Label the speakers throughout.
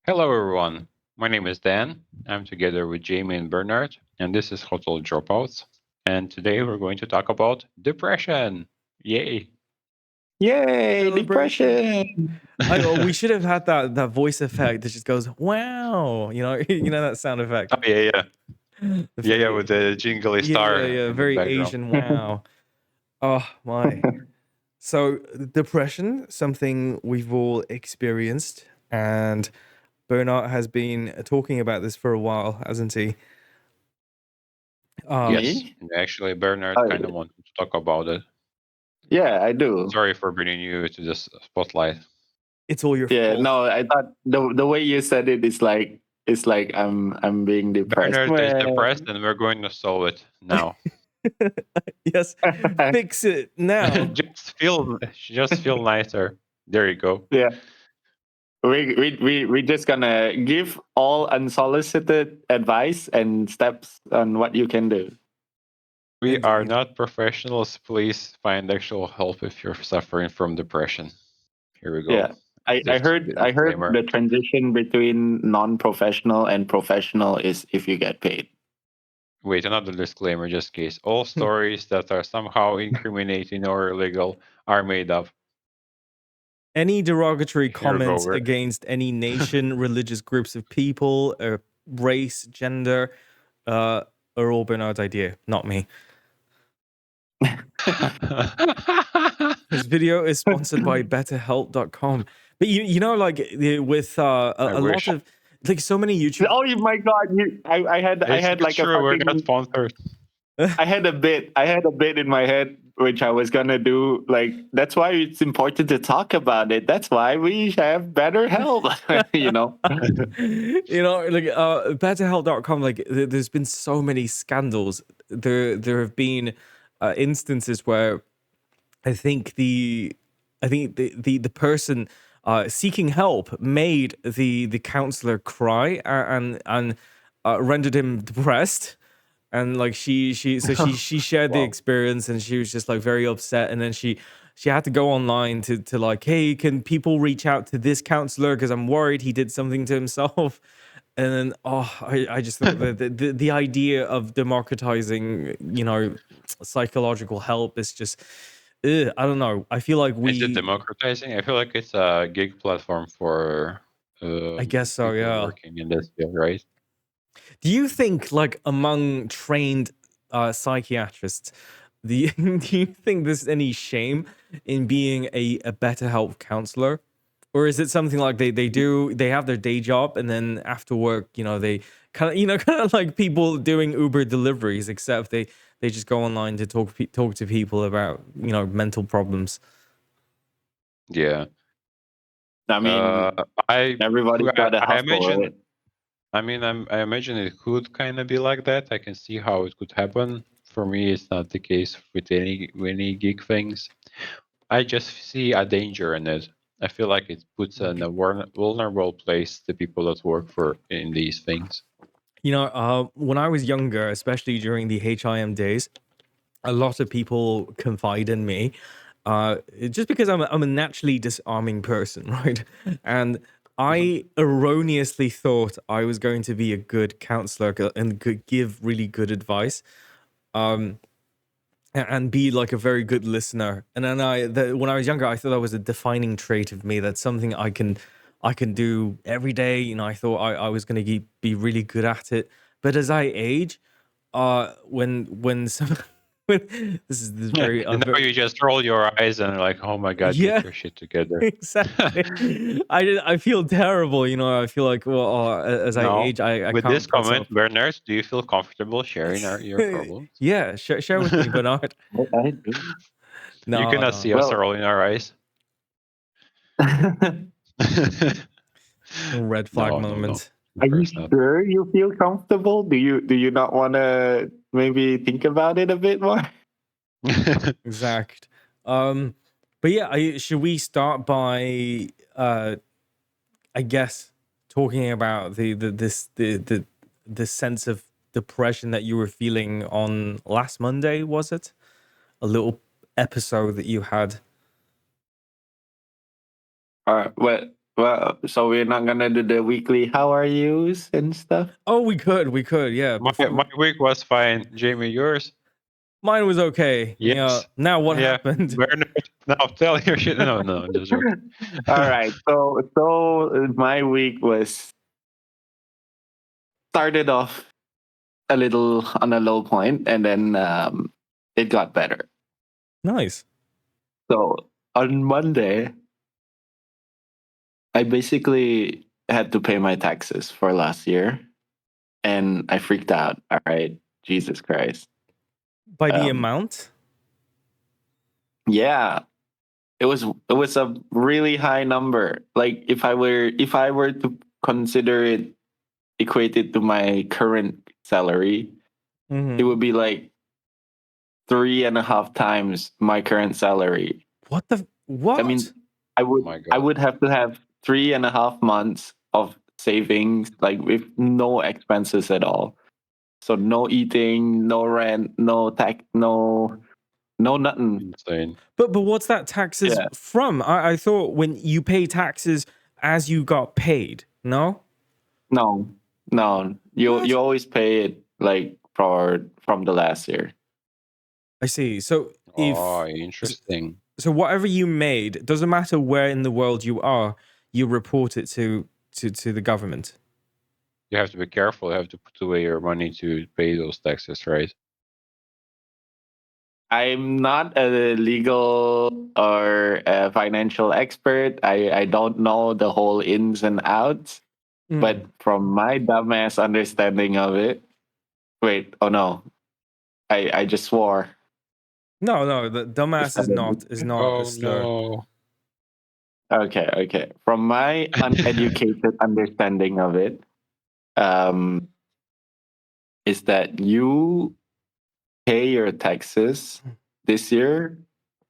Speaker 1: Hello, everyone. My name is Dan. I'm together with Jamie and Bernard, and this is Hotel Dropouts. And today we're going to talk about depression. Yay!
Speaker 2: Yay,
Speaker 3: Celebration.
Speaker 2: depression.
Speaker 3: We should have had that voice effect that just goes wow. That sound effect.
Speaker 1: Oh yeah, yeah,
Speaker 3: The
Speaker 1: yeah, yeah,
Speaker 3: very,
Speaker 1: with the jingly star
Speaker 3: yeah,
Speaker 1: in the
Speaker 3: very
Speaker 1: background.
Speaker 3: Asian wow. Oh my. So depression, something we've all experienced, and Bernard has been talking about this for a while, hasn't he?
Speaker 1: Yes,
Speaker 2: Me?
Speaker 1: and actually, Bernard
Speaker 2: Oh,
Speaker 1: kind of wanted to talk about it.
Speaker 2: yeah, I do.
Speaker 1: Sorry for bringing you to this spotlight.
Speaker 3: It's all your
Speaker 2: Yeah,
Speaker 3: fault.
Speaker 2: no, I thought the way you said it is like I'm being depressed.
Speaker 1: Bernard is
Speaker 2: Well,
Speaker 1: depressed, and we're going to solve it now.
Speaker 3: Yes, fix it now.
Speaker 1: just feel nicer. There you go.
Speaker 2: yeah, we just gonna give all unsolicited advice and steps on what you can do.
Speaker 1: We are
Speaker 3: Indeed.
Speaker 1: not professionals. Please find actual help if you're suffering from depression. Here we go.
Speaker 2: Yeah, I
Speaker 1: This
Speaker 2: heard I heard
Speaker 1: disclaimer.
Speaker 2: the transition between non-professional and professional is if you get paid.
Speaker 1: Wait, another disclaimer just in case. All stories that are somehow incriminating or illegal are made up.
Speaker 3: Any derogatory
Speaker 1: Here we go.
Speaker 3: comments against any nation, religious groups of people, race, gender, are all Bernard's idea, not me. This video is sponsored by betterhelp.com. But with a lot
Speaker 1: wish.
Speaker 3: of so many YouTube.
Speaker 2: Oh my god! I had
Speaker 1: It's
Speaker 2: like a
Speaker 1: true, we're not
Speaker 2: fucking.
Speaker 1: sponsored.
Speaker 2: I had a bit in my head which I was gonna do. Like that's why it's important to talk about it. That's why we have better help. you know.
Speaker 3: Betterhelp.com. There's been so many scandals. There have been instances where I think the person seeking help made the counselor cry and rendered him depressed. And like she shared the
Speaker 2: Wow.
Speaker 3: experience, and she was just like very upset, and then she had to go online to like, hey, can people reach out to this counselor because I'm worried he did something to himself. And then I just thought that the idea of democratizing psychological help is just I don't know. I feel like
Speaker 1: Is it democratizing? I feel like it's a gig platform for
Speaker 3: I guess so,
Speaker 1: people
Speaker 3: yeah.
Speaker 1: working in this field, right?
Speaker 3: Do you think, like, among trained psychiatrists, do you think there's any shame in being a better help counselor? Or is it something like they have their day job, and then after work, they kind of like people doing Uber deliveries, except they just go online to talk to people about, mental problems.
Speaker 2: Yeah. I
Speaker 1: Uh,
Speaker 2: mean,
Speaker 1: I
Speaker 2: everybody's got a
Speaker 1: I
Speaker 2: hustle,
Speaker 1: imagine.
Speaker 2: right?
Speaker 1: I mean, I imagine it could kind of be like that. I can see how it could happen. For me, it's not the case with any gig things. I just see a danger in it. I feel like it puts in a vulnerable place the people that work for in these things.
Speaker 3: When I was younger, especially during the HIM days, a lot of people confide in me, just because I'm a naturally disarming person, right? And I erroneously thought I was going to be a good counselor and could give really good advice, and be like a very good listener. And then when I was younger, I thought that was a defining trait of me. That's something I can do every day. I thought I was going to be really good at it. But as I age, when some this is very
Speaker 1: And now you just roll your eyes and are like, oh my god,
Speaker 3: yeah.
Speaker 1: get your shit together.
Speaker 3: Exactly. I feel terrible. I feel like, well, as I
Speaker 1: No.
Speaker 3: age, I
Speaker 1: With
Speaker 3: can't
Speaker 1: this
Speaker 3: put myself.
Speaker 1: comment, Bernard, do you feel comfortable sharing your problems?
Speaker 3: Yeah, share with me, Bernard.
Speaker 2: I do.
Speaker 1: You
Speaker 3: No,
Speaker 1: cannot
Speaker 3: no.
Speaker 1: see us
Speaker 2: Well,
Speaker 1: rolling our eyes.
Speaker 3: Red flag
Speaker 1: No, no, no.
Speaker 3: moment.
Speaker 2: are
Speaker 1: Of
Speaker 2: you
Speaker 1: course not.
Speaker 2: sure you feel comfortable? Do you not want to maybe think about it a bit more?
Speaker 3: Exact. But yeah, should we start by I guess talking about the sense of depression that you were feeling on last Monday, was it? A little episode that you had.
Speaker 2: Well, Well, so we're not gonna do the weekly how are yous and stuff.
Speaker 3: Oh, we could, yeah.
Speaker 1: My week was fine. Jamie, yours?
Speaker 3: Mine was okay. Yeah.
Speaker 1: Yes.
Speaker 3: Now what
Speaker 1: Yeah.
Speaker 3: happened?
Speaker 1: Bernard, now tell your shit. No, I'm just joking.
Speaker 2: All right. So my week was started off a little on a low point, and then it got better.
Speaker 3: Nice.
Speaker 2: So on Monday, I basically had to pay my taxes for last year, and I freaked out. All right, Jesus Christ.
Speaker 3: By the
Speaker 2: Um,
Speaker 3: amount?
Speaker 2: Yeah, it was a really high number. Like if I were to consider it equated to my current salary, it
Speaker 3: Mm-hmm.
Speaker 2: would be like 3.5 times my current salary.
Speaker 3: What the what?
Speaker 2: I mean, I would
Speaker 1: My
Speaker 2: I
Speaker 1: God.
Speaker 2: would have to have 3.5 months of savings, like with no expenses at all. So no eating, no rent, no tax, no nothing.
Speaker 1: Insane.
Speaker 3: But what's that taxes
Speaker 2: Yeah.
Speaker 3: from? I thought when you pay taxes as you got paid. No?
Speaker 2: No, no. You
Speaker 3: What?
Speaker 2: you always pay it like from the last year.
Speaker 3: I see. So
Speaker 1: Oh,
Speaker 3: if
Speaker 1: interesting.
Speaker 3: so whatever you made, doesn't matter where in the world you are, you report it to the government.
Speaker 1: You have to be careful. You have to put away your money to pay those taxes, right?
Speaker 2: I'm not a legal or a financial expert. I don't know the whole ins and outs, but from my dumbass understanding of it, wait, oh no, I just swore.
Speaker 3: No, the dumbass is not a
Speaker 1: Oh
Speaker 3: slur.
Speaker 1: no.
Speaker 2: Okay. From my uneducated understanding of it, um, is that you pay your taxes this year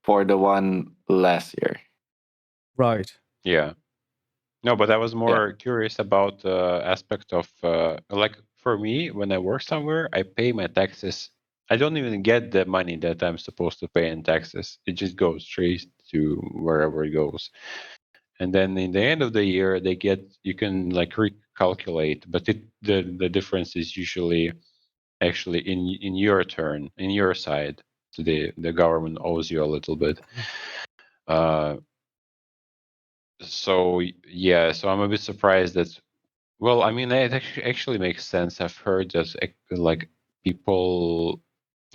Speaker 2: for the one last year.
Speaker 3: Right.
Speaker 1: Yeah. No, but I was
Speaker 2: Yeah.
Speaker 1: more curious about the aspect of like for me, when I work somewhere, I pay my taxes. I don't even get the money that I'm supposed to pay in taxes. It just goes straight to wherever it goes. And then in the end of the year, you can like recalculate, but the difference is usually actually in your turn, in your side. So the government owes you a little bit. Uh, so yeah, so I'm a bit surprised that. Well, I mean, it actually makes sense. I've heard that like people,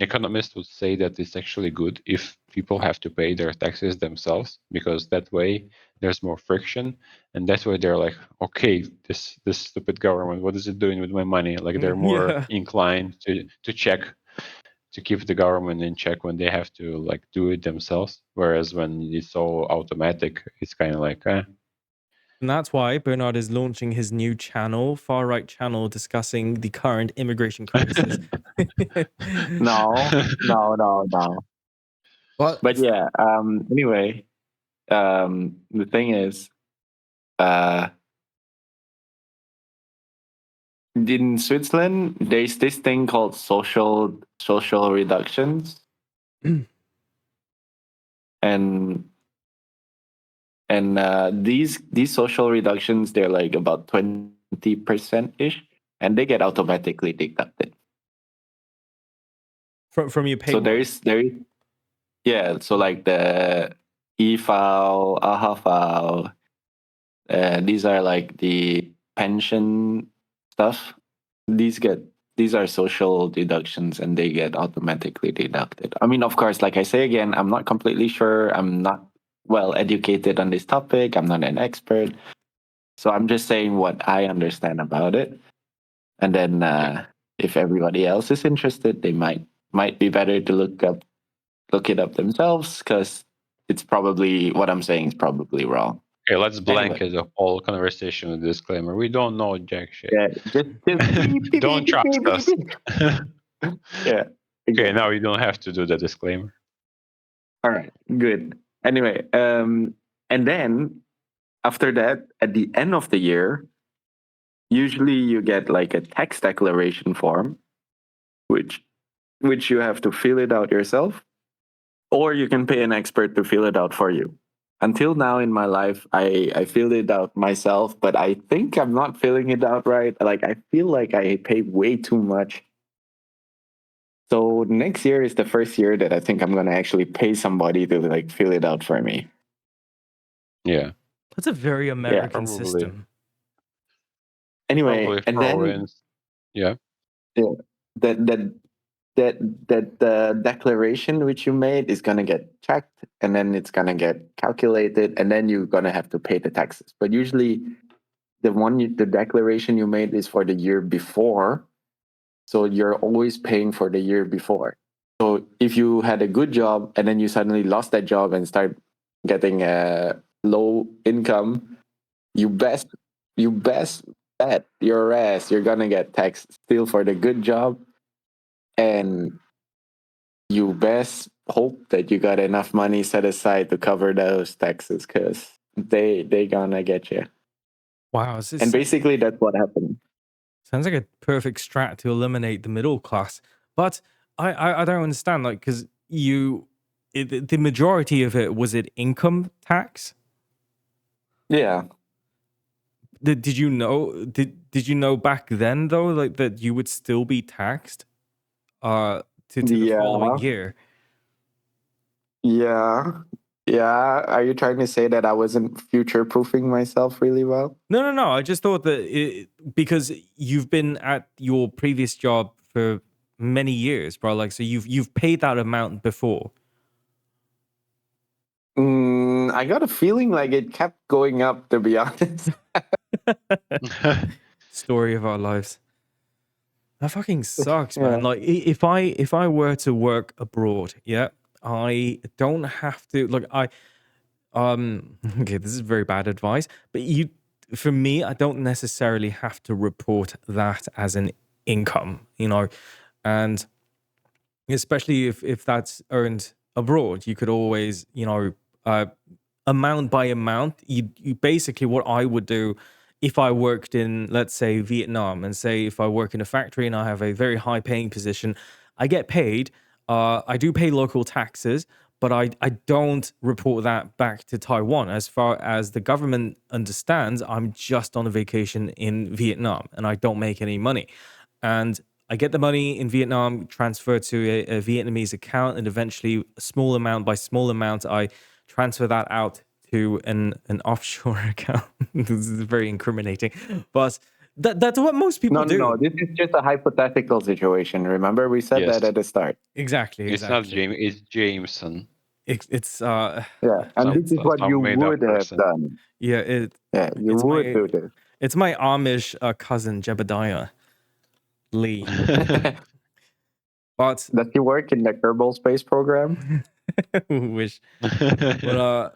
Speaker 1: economists would say that it's actually good if people have to pay their taxes themselves, because that way there's more friction, and that's why they're like, okay, this stupid government, what is it doing with my money? Like they're more
Speaker 3: Yeah.
Speaker 1: inclined to check, to keep the government in check when they have to like do it themselves. Whereas when it's all automatic, it's kind of like,
Speaker 3: And that's why Bernard is launching his new channel, far right channel, discussing the current immigration crisis.
Speaker 2: No.
Speaker 3: But
Speaker 2: But yeah, anyway, the thing is, uh, in Switzerland, there's this thing called social reductions, and these social reductions, they're like about 20% ish, and they get automatically deducted.
Speaker 3: from your
Speaker 2: So
Speaker 3: payroll.
Speaker 2: yeah, so like the e-file, aha file, these are like the pension stuff. These get these are social deductions, and they get automatically deducted. I mean, of course, like I say again, I'm not completely sure. I'm not well educated on this topic. I'm not an expert, so I'm just saying what I understand about it. And then
Speaker 1: yeah.
Speaker 2: if everybody else is interested, they might be better to look it up themselves, because it's probably what I'm saying is probably wrong.
Speaker 1: Okay, let's
Speaker 2: Anyway,
Speaker 1: blanket the whole conversation with disclaimer. We don't know jack shit.
Speaker 2: yeah, just beep, beep,
Speaker 1: Don't
Speaker 2: beep,
Speaker 1: trust
Speaker 2: beep, beep,
Speaker 1: us.
Speaker 2: beep. Yeah,
Speaker 1: Okay,
Speaker 2: exactly.
Speaker 1: now you don't have to do the disclaimer.
Speaker 2: All right, good. Anyway, and then after that, at the end of the year, usually you get like a tax declaration form, which you have to fill it out yourself, or you can pay an expert to fill it out for you. until now in my life, I filled it out myself, but I think I'm not filling it out right. Like I feel like I pay way too much. So next year is the first year that I think I'm gonna actually pay somebody to like fill it out for me.
Speaker 1: Yeah.
Speaker 3: That's a very American
Speaker 1: Probably.
Speaker 3: system.
Speaker 2: Anyway,
Speaker 1: Probably
Speaker 2: and
Speaker 1: throw
Speaker 2: then
Speaker 1: in. Yeah.
Speaker 2: yeah, that that that declaration which you made is gonna get checked, and then it's gonna get calculated, and then you're gonna have to pay the taxes. But usually, the declaration you made is for the year before, so you're always paying for the year before. So if you had a good job and then you suddenly lost that job and start getting a low income, you best bet your ass you're gonna get taxed still for the good job, and you best hope that you got enough money set aside to cover those taxes, because they gonna get you.
Speaker 3: Wow,
Speaker 2: And basically that's what happened.
Speaker 3: sounds like a perfect strat to eliminate the middle class. But I don't understand, like, because the majority of it, was it income tax?
Speaker 2: Yeah.
Speaker 3: Did you know? Did you know back then though, like that you would still be taxed, to the following
Speaker 2: Yeah.
Speaker 3: year?
Speaker 2: Yeah. Yeah. Are you trying to say that I wasn't future proofing myself really well?
Speaker 3: No. I just thought that because you've been at your previous job for many years, bro. Like, so you've paid that amount before.
Speaker 2: I got a feeling like it kept going up, to be honest.
Speaker 3: Story of our lives. That fucking sucks,
Speaker 2: Yeah.
Speaker 3: man. Like, if I were to work abroad, yeah, I don't have to. Like, okay, this is very bad advice, but for me, I don't necessarily have to report that as an income, and especially if that's earned abroad, you could always, uh, amount by amount. You basically, what I would do if I worked in, let's say, Vietnam, and say if I work in a factory and I have a very high paying position, I get paid. I do pay local taxes, but I don't report that back to Taiwan. As far as the government understands, I'm just on a vacation in Vietnam and I don't make any money. And I get the money in Vietnam transferred to a Vietnamese account, and eventually, small amount by small amount, I transfer that out to an offshore account. This is very incriminating, but that's what most people
Speaker 2: No.
Speaker 3: do.
Speaker 2: This is just a hypothetical situation. Remember, we said that
Speaker 1: Yes.
Speaker 2: at the start.
Speaker 3: Exactly,
Speaker 1: It's not
Speaker 3: exactly.
Speaker 1: James. It's Jameson.
Speaker 3: It's
Speaker 2: Yeah, and this is what you
Speaker 1: Some made up
Speaker 2: would have
Speaker 1: person.
Speaker 2: done.
Speaker 3: yeah,
Speaker 2: Yeah, you
Speaker 3: it's
Speaker 2: would
Speaker 3: my
Speaker 2: do this.
Speaker 3: it's my Amish cousin Jebediah Lee, but
Speaker 2: Does he work in the Kerbal Space Program?
Speaker 3: wish. But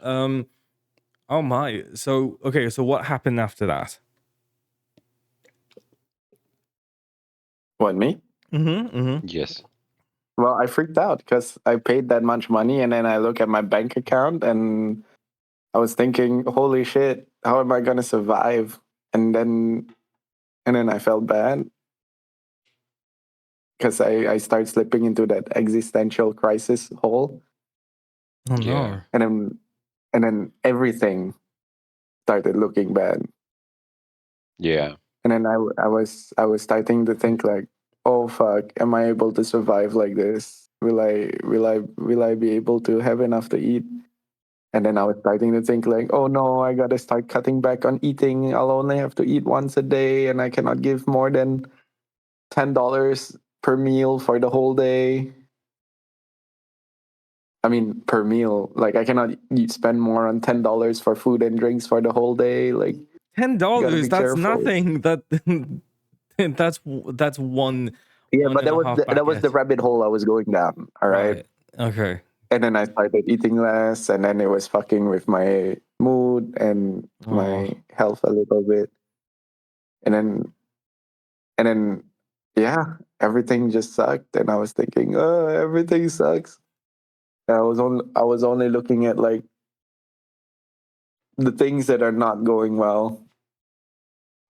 Speaker 3: oh my. So okay, so what happened after that?
Speaker 2: What, me?
Speaker 1: Yes.
Speaker 2: Well, I freaked out because I paid that much money, and then I look at my bank account, and I was thinking, "Holy shit, how am I gonna survive?" And then I felt bad because I started slipping into that existential crisis hole,
Speaker 3: Oh
Speaker 1: Yeah.
Speaker 3: no.
Speaker 2: and then everything started looking bad.
Speaker 1: Yeah.
Speaker 2: And then I was starting to think like, oh fuck, am I able to survive like this? Will I be able to have enough to eat? And then I was starting to think like, oh no, I gotta start cutting back on eating. I'll only have to eat once a day, and I cannot give more than $10 per meal for the whole day. I mean, per meal. Like I cannot spend more on $10 for food and drinks for the whole day. Like you gotta
Speaker 3: $10.
Speaker 2: be
Speaker 3: That's
Speaker 2: careful.
Speaker 3: nothing. That's one
Speaker 2: Yeah,
Speaker 3: one
Speaker 2: but
Speaker 3: and a half
Speaker 2: that was the
Speaker 3: baguette.
Speaker 2: rabbit hole I was going down. All right.
Speaker 3: Right. Okay.
Speaker 2: And then I started eating less, and then it was fucking with my mood and
Speaker 3: Oh.
Speaker 2: my health a little bit. And then yeah, everything just sucked, and I was thinking, oh, everything sucks. And I was only looking at like the things that are not going well.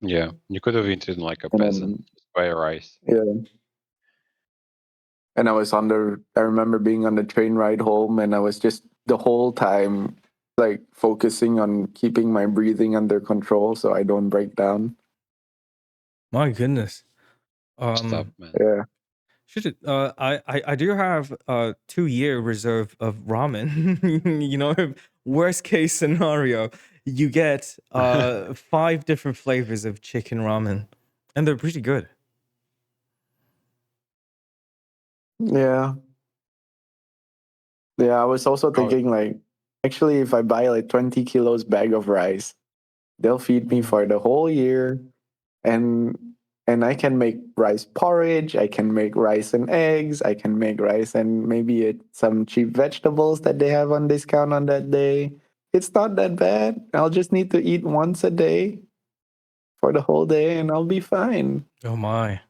Speaker 1: Yeah. You could have eaten like a
Speaker 2: And
Speaker 1: peasant.
Speaker 2: then
Speaker 1: Just buy rice.
Speaker 2: yeah. And I remember being on the train ride home, and I was just the whole time like focusing on keeping my breathing under control so I don't break down.
Speaker 3: My goodness.
Speaker 1: Stop, man.
Speaker 2: Yeah.
Speaker 3: Should it, I do have a 2-year reserve of ramen. You know, worst case scenario, you get 5 different flavors of chicken ramen, and they're pretty good.
Speaker 2: Yeah. Yeah, I was also
Speaker 1: Oh,
Speaker 2: thinking like actually if I buy like 20 kilos bag of rice, they'll feed me for the whole year and I can make rice porridge, I can make rice and eggs, I can make rice and maybe some cheap vegetables that they have on discount on that day. It's not that bad. I'll just need to eat once a day for the whole day and I'll be fine.
Speaker 3: Oh my.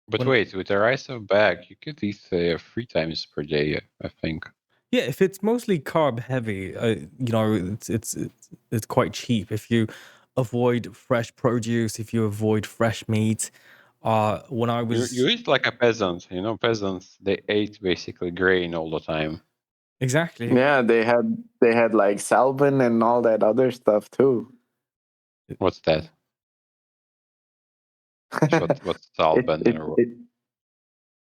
Speaker 1: but
Speaker 3: When
Speaker 1: wait, with the rice of bag, you could eat 3 times per day, I think.
Speaker 3: Yeah, if it's mostly carb heavy, you know, it's quite cheap. If you avoid fresh produce, if you avoid fresh meat, when I
Speaker 1: You
Speaker 3: was
Speaker 1: eat like a peasant. You know, peasants, they ate basically grain all the time.
Speaker 3: exactly.
Speaker 2: Yeah, they had like salmon and all that other stuff too.
Speaker 1: What's that? What's
Speaker 2: it,
Speaker 1: salben?
Speaker 2: it,
Speaker 1: Or
Speaker 2: it,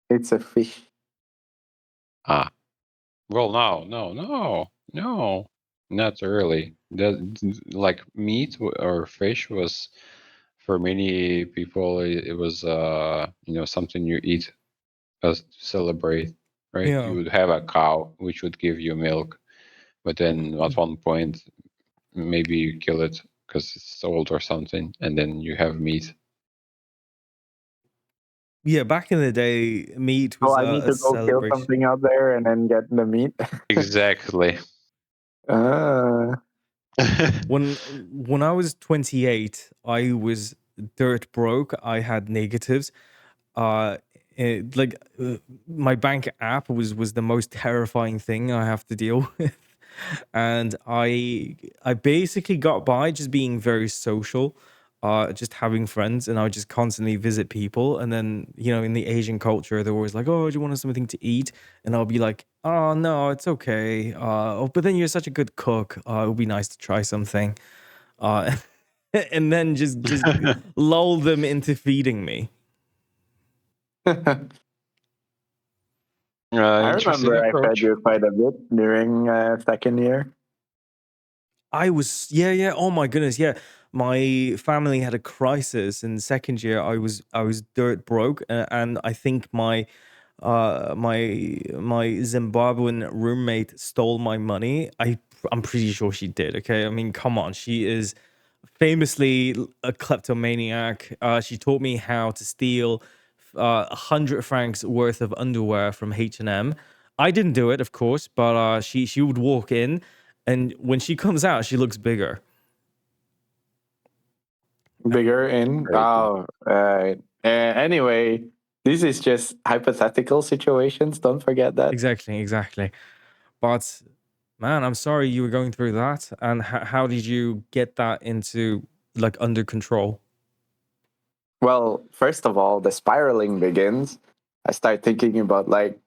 Speaker 2: it's a fish.
Speaker 1: ah, well, no, not really. Like meat or fish was for many people. It was something you eat as to celebrate, right? You
Speaker 3: Yeah.
Speaker 1: would have a cow which would give you milk, but then at one point maybe you kill it because it's old or something, and then you have meat.
Speaker 3: Yeah, back in the day, meat
Speaker 2: Oh,
Speaker 3: was
Speaker 2: I need
Speaker 3: a
Speaker 2: to go kill
Speaker 3: celebration.
Speaker 2: something out there and then get the meat.
Speaker 1: Exactly.
Speaker 2: Ah,
Speaker 3: When I was 28, I was dirt broke. I had negatives. Uh, like my bank app was the most terrifying thing I have to deal with, and I basically got by just being very social, just having friends, and I would just constantly visit people. And then in the Asian culture, they're always like, "Oh, do you want something to eat?" And I'll be like, "Oh no, it's okay." Oh, but then you're such a good cook. It would be nice to try something. Uh, and then just lull them into feeding me.
Speaker 2: I
Speaker 1: Interesting
Speaker 2: remember I fed
Speaker 1: approach.
Speaker 2: you quite a bit during second year.
Speaker 3: I was yeah. Oh my goodness, yeah. My family had a crisis in second year. I was dirt broke, and I think my Zimbabwean roommate stole my money. I'm pretty sure she did. Okay, I mean, come on, she is famously a kleptomaniac. She taught me how to steal 100 francs worth of underwear from H&M. I didn't do it, of course, but she would walk in, and when she comes out, she looks bigger.
Speaker 2: Bigger in.
Speaker 1: Crazy.
Speaker 2: Oh, right. Anyway, this is just hypothetical situations. Don't forget that.
Speaker 3: Exactly. But man, I'm sorry you were going through that. And how did you get that into like under control?
Speaker 2: Well, first of all, the spiraling begins. I start thinking about like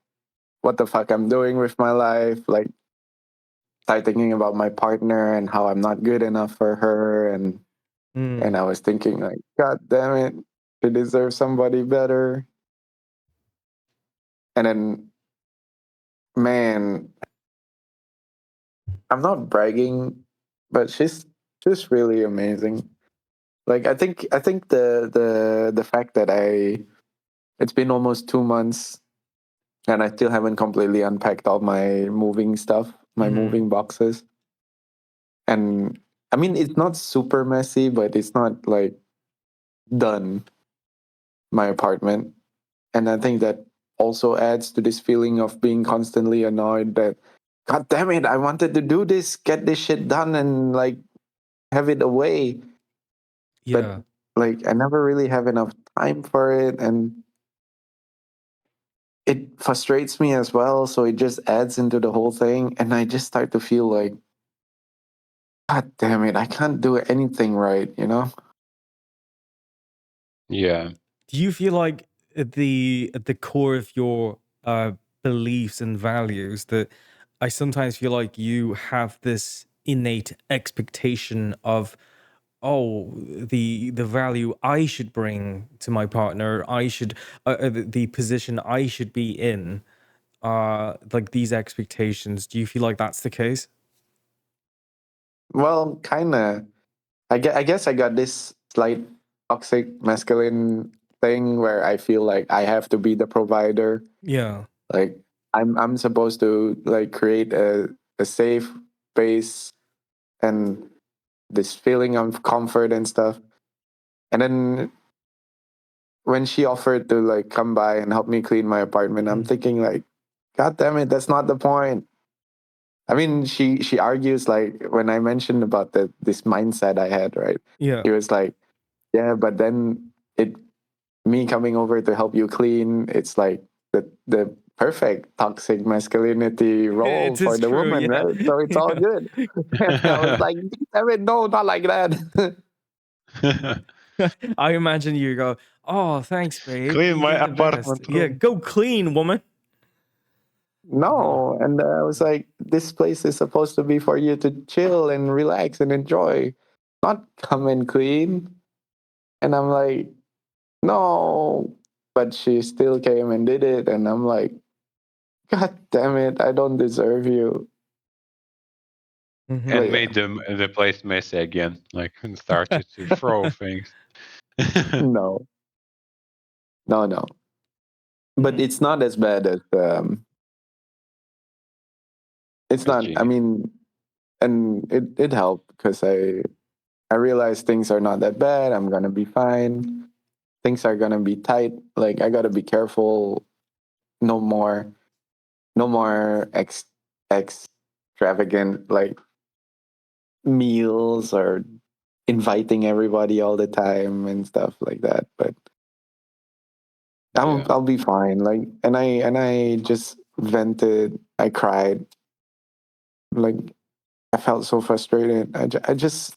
Speaker 2: what the fuck I'm doing with my life. Like, start thinking about my partner and how I'm not good enough for her. And
Speaker 3: Mm,
Speaker 2: I was thinking like, God damn it, she deserves somebody better. And then, man, I'm not bragging, but she's really amazing. Like I think the fact that it's been almost 2 months and I still haven't completely unpacked all my moving stuff, my
Speaker 3: hmm
Speaker 2: moving boxes. And I mean it's not super messy, but it's not like done, my apartment. And I think that also adds to this feeling of being constantly annoyed that God damn it, I wanted to do this, get this shit done and like have it away. But
Speaker 3: Yeah.
Speaker 2: like I never really have enough time for it and it frustrates me as well. So it just adds into the whole thing. And I just start to feel like, God damn it, I can't do anything right, you know?
Speaker 1: Yeah.
Speaker 3: Do you feel like at the core of your beliefs and values that I sometimes feel like you have this innate expectation of, oh, the value I should bring to my partner, I should the position I should be in, like these expectations. Do you feel like that's the case?
Speaker 2: Well, kind of. I guess I got this slight toxic masculine thing where I feel like I have to be the provider.
Speaker 3: Yeah.
Speaker 2: Like I'm supposed to like create a safe space and this feeling of comfort and stuff. And then when she offered to like come by and help me clean my apartment, I'm thinking like, God damn it, that's not the point. I mean, she argues like when I mentioned about this mindset I had, right?
Speaker 3: Yeah.
Speaker 2: He was like, yeah, but then it me coming over to help you clean, it's like the perfect toxic masculinity role
Speaker 3: It
Speaker 2: for
Speaker 3: is
Speaker 2: the
Speaker 3: true,
Speaker 2: woman,
Speaker 3: yeah.
Speaker 2: right? So it's all good. And I was like, damn it, no, not like that.
Speaker 3: I imagine you go, oh, thanks, babe.
Speaker 1: Clean
Speaker 3: You're
Speaker 1: my
Speaker 3: the best.
Speaker 1: apartment
Speaker 3: Yeah,
Speaker 1: room.
Speaker 3: go clean, woman. Uh,
Speaker 2: No. And I was like, this place is supposed to be for you to chill and relax and enjoy, not come and clean. And I'm like, no. But she still came and did it. And I'm like, God damn it, I don't deserve you.
Speaker 3: mhm.
Speaker 2: But
Speaker 1: And
Speaker 2: yeah,
Speaker 1: made the place messy again, like and started to throw things.
Speaker 2: no, no. But
Speaker 3: Mhm.
Speaker 2: it's not as bad as it's
Speaker 1: As
Speaker 2: not. I
Speaker 1: Gene.
Speaker 2: mean, and it helped because I realized things are not that bad. I'm gonna be fine. Things are gonna be tight. Like I gotta be careful. No more, no more extravagant like meals or inviting everybody all the time and stuff like that. But
Speaker 1: Yeah.
Speaker 2: I'll be fine. Like, and I just vented. I cried. Like, I felt so frustrated. I just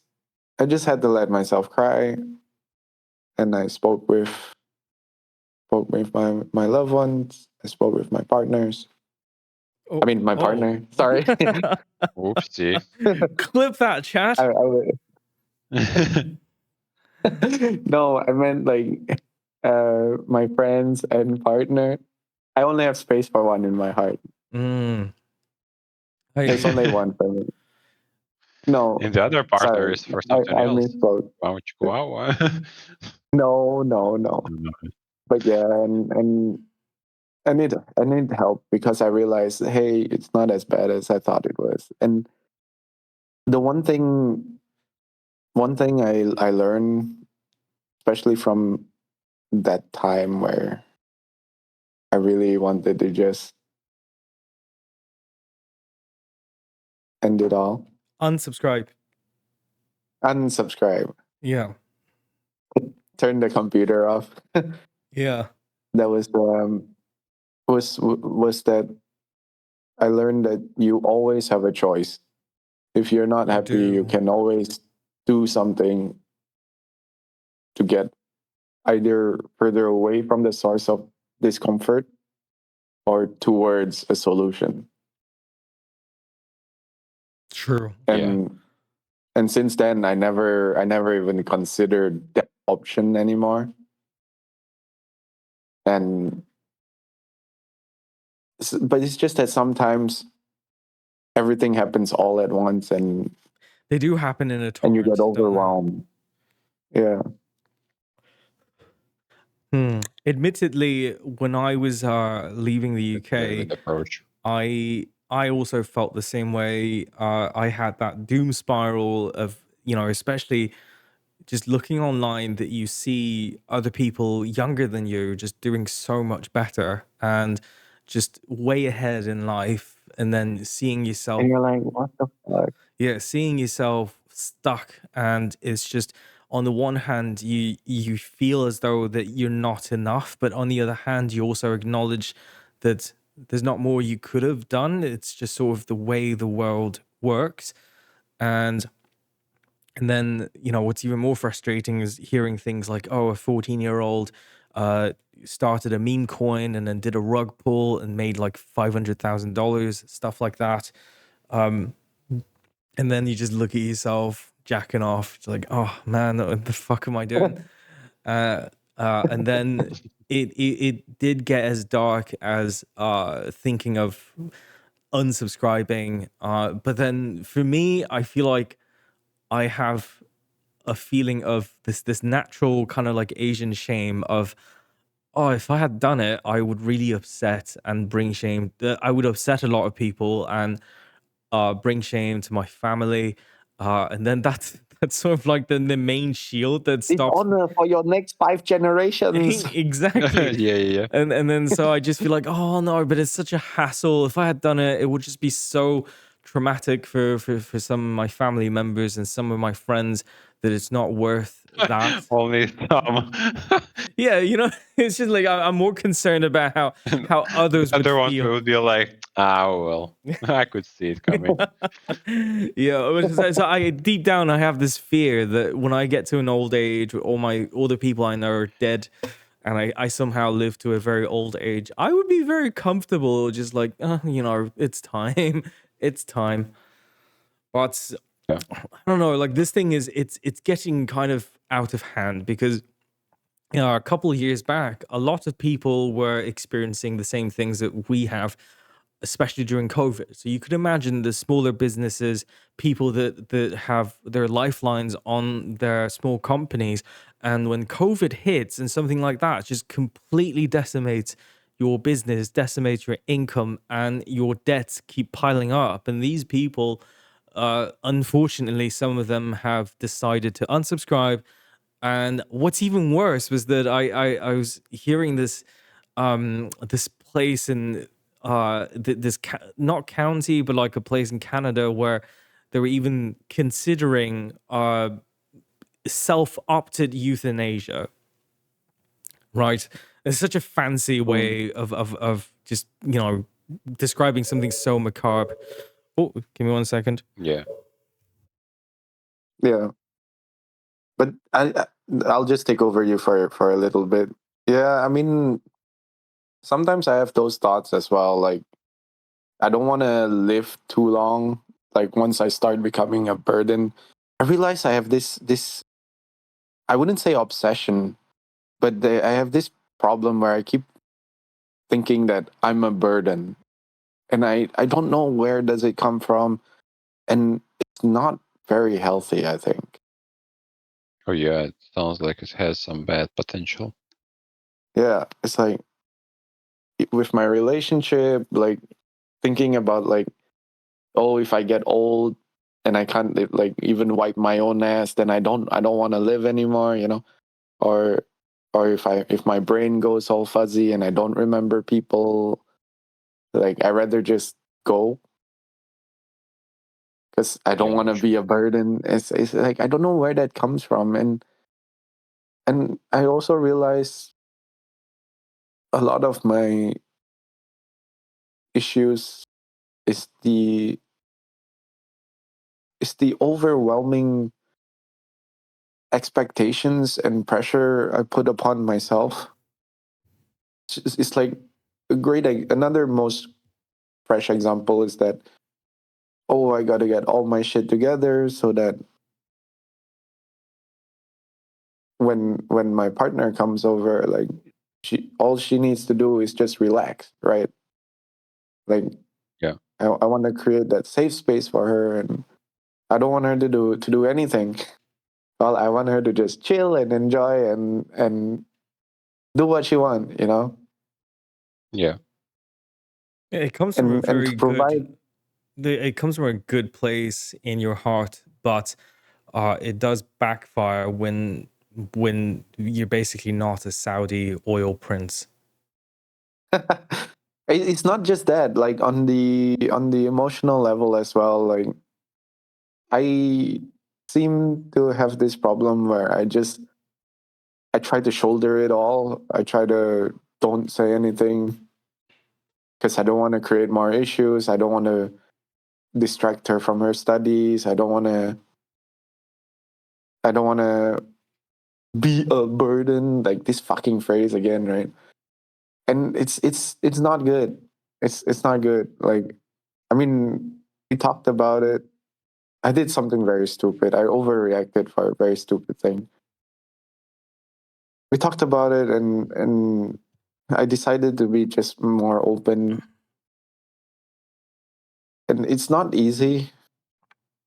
Speaker 2: had to let myself cry, and I spoke with my loved ones. I spoke with my partners. I
Speaker 3: Oh,
Speaker 2: mean, my
Speaker 3: oh.
Speaker 2: partner. Sorry.
Speaker 1: Oopsie.
Speaker 3: Clip that, chat.
Speaker 2: No, I meant like my friends and partner. I only have space for one in my heart.
Speaker 3: Mm.
Speaker 2: There's
Speaker 3: I,
Speaker 2: only one for me. No,
Speaker 1: And the other partner
Speaker 2: sorry,
Speaker 1: is for something
Speaker 2: I
Speaker 1: else.
Speaker 2: misspoke.
Speaker 1: Wow, chihuahua.
Speaker 2: No. But yeah, and I need help because I realized, hey, it's not as bad as I thought it was. And the one thing I learned, especially from that time where I really wanted to just end it all,
Speaker 3: unsubscribe.
Speaker 2: unsubscribe,
Speaker 3: Yeah.
Speaker 2: turn the computer off.
Speaker 3: Yeah.
Speaker 2: That was that I learned that you always have a choice. If you're not
Speaker 3: You
Speaker 2: happy, you
Speaker 3: do.
Speaker 2: can always do something to get either further away from the source of discomfort or towards a solution.
Speaker 3: True.
Speaker 1: Yeah.
Speaker 2: And since then I never even considered that option anymore. And but it's just that sometimes everything happens all at once
Speaker 3: They do happen in a
Speaker 2: and you get
Speaker 3: torrent, don't they?
Speaker 2: overwhelmed. Yeah.
Speaker 3: Admittedly, when I was leaving the
Speaker 1: That's a very
Speaker 3: UK,
Speaker 1: good approach.
Speaker 3: I also felt the same way. I had that doom spiral of, especially just looking online that you see other people younger than you just doing so much better and just way ahead in life, and then seeing
Speaker 2: And
Speaker 3: yourself,
Speaker 2: you're like, what the fuck?
Speaker 3: yeah, seeing yourself stuck. And it's just, on the one hand, you feel as though that you're not enough, but on the other hand, you also acknowledge that there's not more you could have done. It's just sort of the way the world works. And then, what's even more frustrating is hearing things like, oh, a 14-year-old started a meme coin and then did a rug pull and made like $500,000, stuff like that. Um, and then you just look at yourself jacking off. It's like, oh man, what the fuck am I doing? And then it did get as dark as thinking of unsubscribing. But then for me, I feel like I have a feeling of this natural kind of like Asian shame of, oh, if I had done it, I would really upset and bring shame. I would upset a lot of people and bring shame to my family. And then that's sort of like the main shield that stops.
Speaker 2: Dishonor for your next 5 generations.
Speaker 3: Exactly.
Speaker 1: Yeah.
Speaker 3: And then so I just feel like, oh no, but it's such a hassle. If I had done it, it would just be so traumatic for some of my family members and some of my friends that it's not worth that.
Speaker 1: Only some.
Speaker 3: Yeah, it's just like I'm more concerned about how others would
Speaker 1: Other ones
Speaker 3: feel.
Speaker 1: would be like, well, I could see it coming.
Speaker 3: Yeah, so I deep down I have this fear that when I get to an old age, all the people I know are dead, and I somehow live to a very old age, I would be very comfortable, just like, it's time, it's time. But
Speaker 1: Yeah.
Speaker 3: I don't know, like this thing is it's getting kind of out of hand because a couple of years back, a lot of people were experiencing the same things that we have, especially during COVID. So you could imagine the smaller businesses, people that have their lifelines on their small companies, and when COVID hits and something like that just completely decimates your business, decimates your income, and your debts keep piling up. And these people, unfortunately, some of them have decided to unsubscribe. And what's even worse was that I was hearing this place in not county but like a place in Canada where they were even considering self-opted euthanasia, right? It's such a fancy way of just describing something so macabre. Oh, give me 1 second.
Speaker 1: Yeah.
Speaker 2: Yeah. But I'll just take over you for a little bit. Yeah, I mean, sometimes I have those thoughts as well. Like, I don't want to live too long. Like, once I start becoming a burden, I realize I have this. I wouldn't say obsession, but I have this problem where I keep thinking that I'm a burden, and I don't know where does it come from, and it's not very healthy, I think.
Speaker 1: Oh yeah, it sounds like it has some bad potential.
Speaker 2: Yeah, it's like with my relationship, like thinking about like, oh, if I get old and I can't like even wipe my own ass, then I don't want to live anymore, or if my brain goes all fuzzy and I don't remember people, like I rather just go because I don't
Speaker 1: Yeah,
Speaker 2: want to be a burden. It's like I don't know where that comes from, and I also realize a lot of my issues is the overwhelming expectations and pressure I put upon myself. It's like another most fresh example is that, oh, I got to get all my shit together so that when my partner comes over, like all she needs to do is just relax, right? Like,
Speaker 1: yeah,
Speaker 2: I want to create that safe space for her, and I don't want her to do anything. Well, I want her to just chill and enjoy and do what she wants.
Speaker 1: yeah,
Speaker 3: It comes from a
Speaker 2: And
Speaker 3: very
Speaker 2: to provide.
Speaker 3: good it comes from a good place in your heart, but it does backfire when you're basically not a Saudi oil prince.
Speaker 2: It's not just that, like on the emotional level as well. Like, I seem to have this problem where I try to shoulder it all. I try to don't say anything because I don't want to create more issues. I don't want to distract her from her studies. I don't want to be a burden, like this fucking phrase again, right? And it's not good. It's not good. Like, I mean, we talked about it. I did something very stupid. I overreacted for a very stupid thing. We talked about it, and I decided to be just more open. And it's not easy.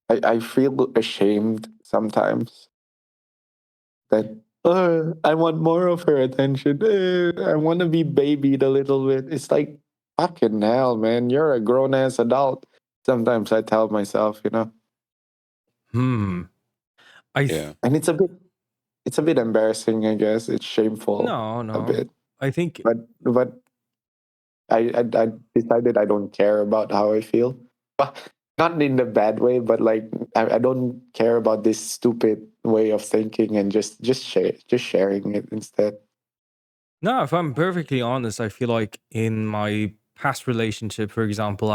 Speaker 2: I feel ashamed sometimes that I want more of her attention. I want to be babied a little bit. It's like, fucking hell, man. You're a grown ass adult. Sometimes I tell myself,
Speaker 3: Hmm. I
Speaker 1: Yeah.
Speaker 2: and it's a bit embarrassing, I guess. It's shameful a
Speaker 3: no.
Speaker 2: bit.
Speaker 3: I think
Speaker 2: But I decided I don't care about how I feel. But not in the bad way, but like I don't care about this stupid way of thinking and just sharing it instead.
Speaker 3: no. If I'm perfectly honest, I feel like in my past relationship, for example,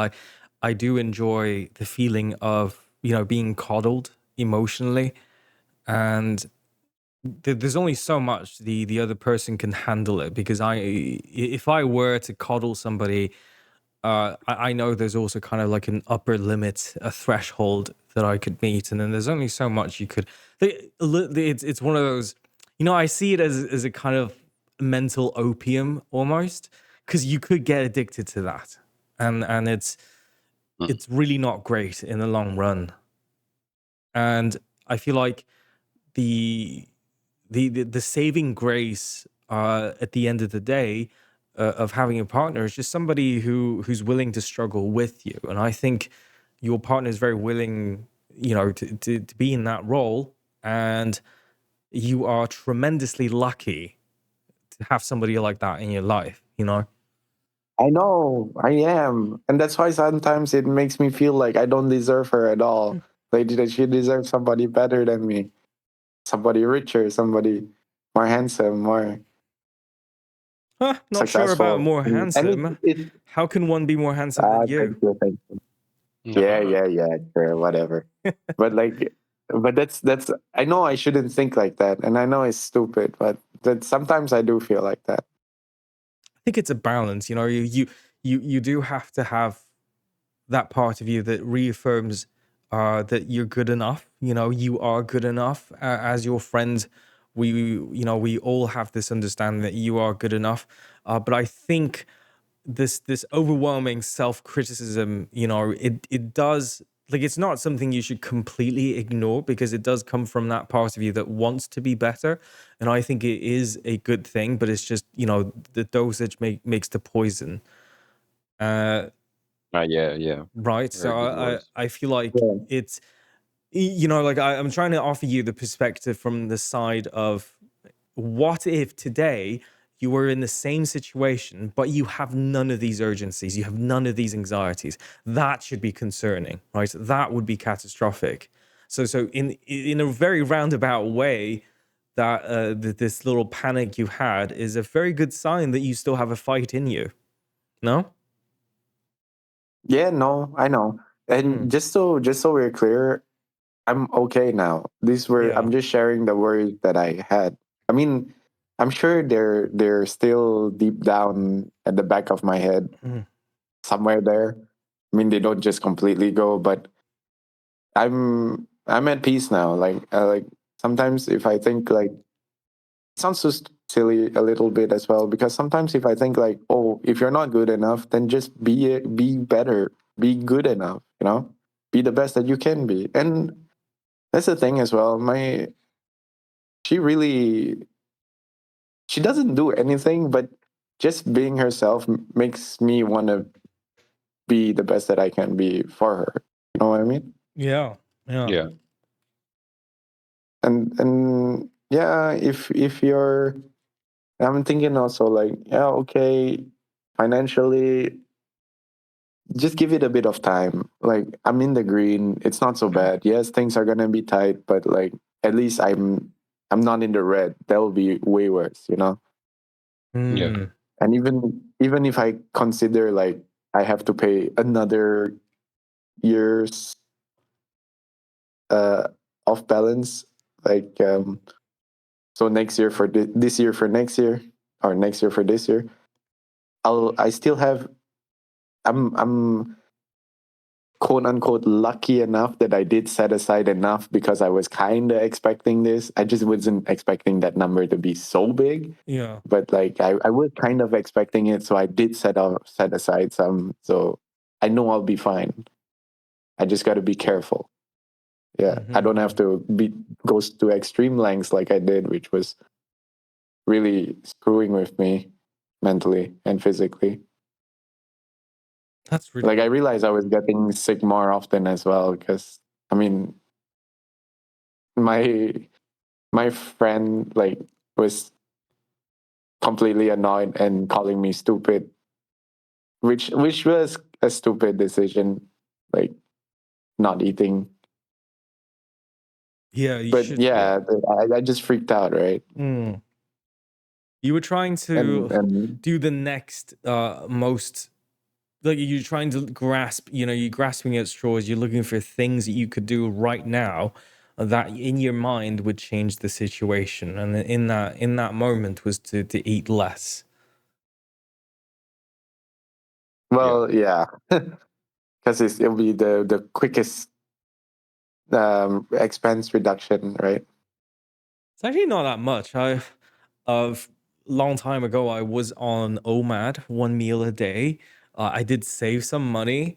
Speaker 3: I do enjoy the feeling of being coddled emotionally, and there's only so much the other person can handle it because if I were to coddle somebody, I know there's also kind of like an upper limit, a threshold that I could meet, and then there's only so much you could. It's one of those, I see it as a kind of mental opium almost, because you could get addicted to that, and
Speaker 1: Mm.
Speaker 3: it's really not great in the long run. And I feel like the the saving grace at the end of the day of having a partner is just somebody who's willing to struggle with you, and I think your partner is very willing, to be in that role, and you are tremendously lucky to have somebody like that in your life.
Speaker 2: I know I am, and that's why sometimes it makes me feel like I don't deserve her at all. Like that she deserves somebody better than me, somebody richer, somebody more handsome, more
Speaker 3: Not sure about
Speaker 2: successful,
Speaker 3: more
Speaker 2: and
Speaker 3: handsome.
Speaker 2: it
Speaker 3: How can one be more handsome than you?
Speaker 2: thank you. Yeah,
Speaker 1: No.
Speaker 2: yeah, yeah, sure, whatever. But like, but that's. I know I shouldn't think like that, and I know it's stupid, but that sometimes I do feel like that.
Speaker 3: I think it's a balance. You do have to have that part of you that reaffirms that you're good enough. You are good enough as your friend. We all have this understanding that you are good enough. But I think this overwhelming self criticism, it does, like, it's not something you should completely ignore because it does come from that part of you that wants to be better, and I think it is a good thing. But it's just the dosage makes the poison. Uh,
Speaker 1: Yeah, yeah.
Speaker 3: Right.
Speaker 1: Very
Speaker 3: So
Speaker 1: good
Speaker 3: I
Speaker 1: words.
Speaker 3: I feel like
Speaker 2: Yeah.
Speaker 3: it's like I'm trying to offer you the perspective from the side of what if today you were in the same situation, but you have none of these urgencies, you have none of these anxieties. That should be concerning, right? That would be catastrophic. So in a very roundabout way, that this little panic you had is a very good sign that you still have a fight in you. No?
Speaker 2: Yeah, no, I know.
Speaker 3: Hmm.
Speaker 2: And just so we're clear, I'm okay now. These were
Speaker 3: Yeah.
Speaker 2: I'm just sharing the worries that I had. I mean, I'm sure they're still deep down at the back of my head,
Speaker 3: Hmm.
Speaker 2: somewhere there. I mean, they don't just completely go, but I'm at peace now. Like sometimes if I think like it sounds so silly a little bit as well, because sometimes if I think like, oh, if you're not good enough, then just be better, be good enough, be the best that you can be. And that's the thing as well. She really she doesn't do anything, but just being herself makes me want to be the best that I can be for her. You know what I mean?
Speaker 3: Yeah. Yeah.
Speaker 1: Yeah.
Speaker 2: And yeah, if you're, I'm thinking also like, yeah, okay, financially, just give it a bit of time. Like, I'm in the green. It's not so bad. Yes, things are gonna be tight, but like at least I'm not in the red. That will be way worse.
Speaker 1: Yeah.
Speaker 3: Hmm.
Speaker 2: And even if I consider like I have to pay another year's uh off balance, like So next year for this year for next year, or next year for this year, I still have. I'm quote unquote lucky enough that I did set aside enough because I was kind of expecting this. I just wasn't expecting that number to be so big,
Speaker 3: Yeah.
Speaker 2: but like I was kind of expecting it, so I did set aside some. So I know I'll be fine. I just got to be careful. Yeah, I don't have to go to extreme lengths like I did, which was really screwing with me mentally and physically.
Speaker 3: That's really
Speaker 2: Like I realized I was getting sick more often as well because I mean my my friend like was completely annoyed and calling me stupid, which was a stupid decision, like not eating.
Speaker 3: yeah. You
Speaker 2: But
Speaker 3: should.
Speaker 2: yeah, I just freaked out, right?
Speaker 3: Mm. You were trying to
Speaker 2: And
Speaker 3: do the next most, like you're trying to grasp, you're grasping at straws, you're looking for things that you could do right now that in your mind would change the situation, and in that moment was to eat less.
Speaker 2: well, yeah, because it'll be the quickest expense reduction, right?
Speaker 3: It's actually not that much. Of long time ago, I was on OMAD, 1 meal a day. I did save some money,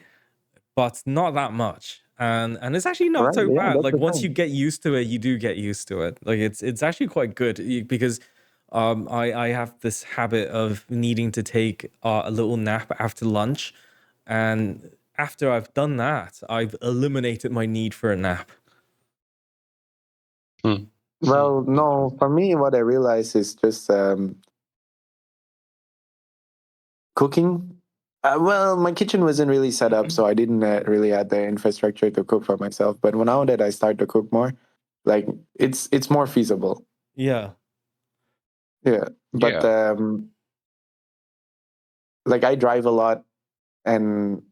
Speaker 3: but not that much. And it's actually not
Speaker 2: Right?
Speaker 3: so
Speaker 2: Yeah,
Speaker 3: bad.
Speaker 2: that's
Speaker 3: Like
Speaker 2: the
Speaker 3: once you
Speaker 2: thing.
Speaker 3: get used to it, you do get used to it. Like it's actually quite good because I have this habit of needing to take a little nap after lunch, and after I've done that, I've eliminated my need for a nap.
Speaker 1: Hmm.
Speaker 2: Well, no, for me, what I realized is just cooking. Well, my kitchen wasn't really set up, so I didn't really have the infrastructure to cook for myself. But now that I start to cook more, like it's more feasible.
Speaker 3: Yeah.
Speaker 2: Yeah, but
Speaker 1: Yeah.
Speaker 2: like I drive a lot, and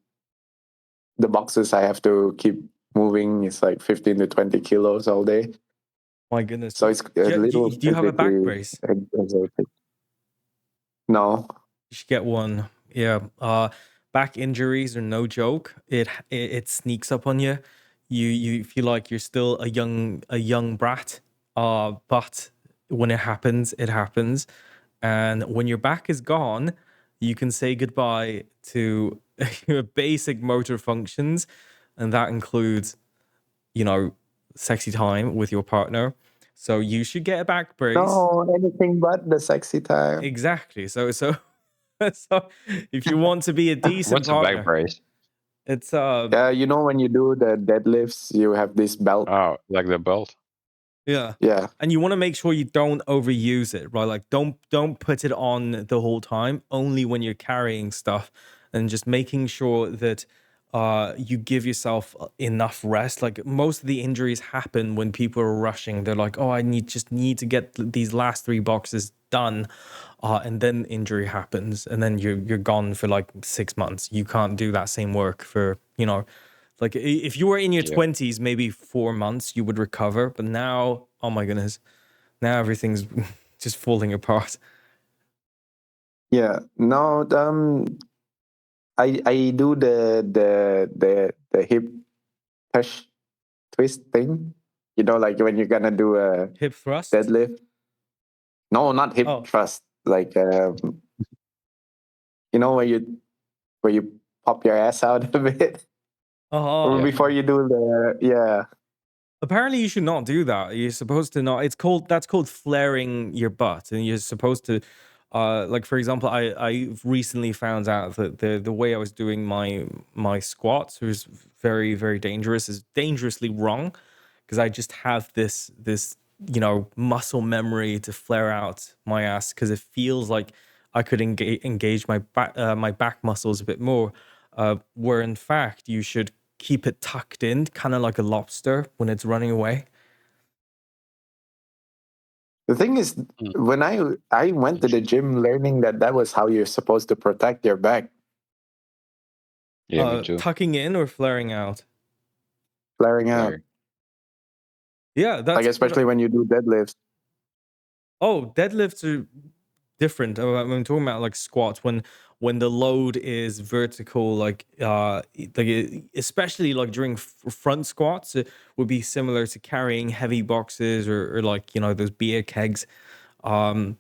Speaker 2: the boxes I have to keep moving is like 15 to 20 kilos all day.
Speaker 3: My goodness.
Speaker 2: So it's a little
Speaker 3: Do you have a back
Speaker 2: physically
Speaker 3: brace?
Speaker 2: exhausting. No,
Speaker 3: You should get one. Yeah. Back injuries are no joke. It sneaks up on you. You feel like you're still a young brat. But when it happens, it happens. And when your back is gone, you can say goodbye to your basic motor functions, and that includes, you know, sexy time with your partner. So you should get a back brace.
Speaker 2: no, anything but the sexy time.
Speaker 3: Exactly. So so if you want to be a decent
Speaker 1: What's a back
Speaker 3: partner,
Speaker 1: brace?
Speaker 3: it's
Speaker 2: You know when you do the deadlifts, you have this belt.
Speaker 1: Oh, like the belt?
Speaker 3: yeah.
Speaker 2: Yeah,
Speaker 3: And you want to make sure you don't overuse it, right? Like don't put it on the whole time, only when you're carrying stuff, and just making sure that you give yourself enough rest. Like most of the injuries happen when people are rushing. They're like, "Oh, I just need to get these last 3 boxes done." And then injury happens, and then you're gone for like 6 months. You can't do that same work for, like if you were in your
Speaker 1: Yeah.
Speaker 3: 20s, maybe 4 months you would recover. But now, oh my goodness, now everything's just falling apart.
Speaker 2: yeah. No, I do the hip touch twist thing. You know, like when you're gonna do a
Speaker 3: Hip thrust.
Speaker 2: deadlift. No, not hip
Speaker 3: Oh,
Speaker 2: thrust. Like you know where you pop your ass out a bit or
Speaker 1: Yeah.
Speaker 2: before
Speaker 3: yeah.
Speaker 2: you do the yeah.
Speaker 3: Apparently, you should not do that. You're supposed to not. That's called flaring your butt, and you're supposed to, like for example, I recently found out that the way I was doing my squats was very dangerous. Is dangerously wrong, because I just have this muscle memory to flare out my ass because it feels like I could engage my back muscles a bit more. Where in fact you should keep it tucked in, kind of like a lobster when it's running away.
Speaker 2: The thing is,
Speaker 1: Hmm.
Speaker 2: when I went to the
Speaker 1: Interesting.
Speaker 2: gym learning that that was how you're supposed to protect your back,
Speaker 1: Yeah, me too.
Speaker 3: Tucking in or flaring out.
Speaker 2: flaring out,
Speaker 3: Yeah,
Speaker 2: like
Speaker 3: that's
Speaker 2: especially when you do deadlifts.
Speaker 3: Oh, deadlifts are different. I'm talking about like squats when the load is vertical, especially like during front squats, it would be similar to carrying heavy boxes or like those beer kegs. Um,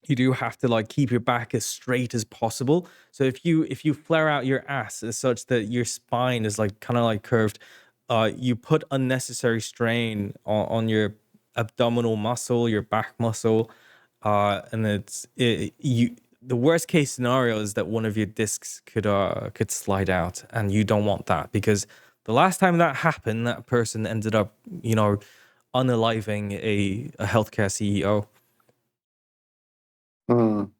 Speaker 3: you do have to like keep your back as straight as possible. So if you flare out your ass as such that your spine is like kind of like curved, you put unnecessary strain on your abdominal muscle, your back muscle, and you. The worst case scenario is that one of your discs could slide out, and you don't want that because the last time that happened, that person ended up unaliving a healthcare CEO.
Speaker 2: Mm.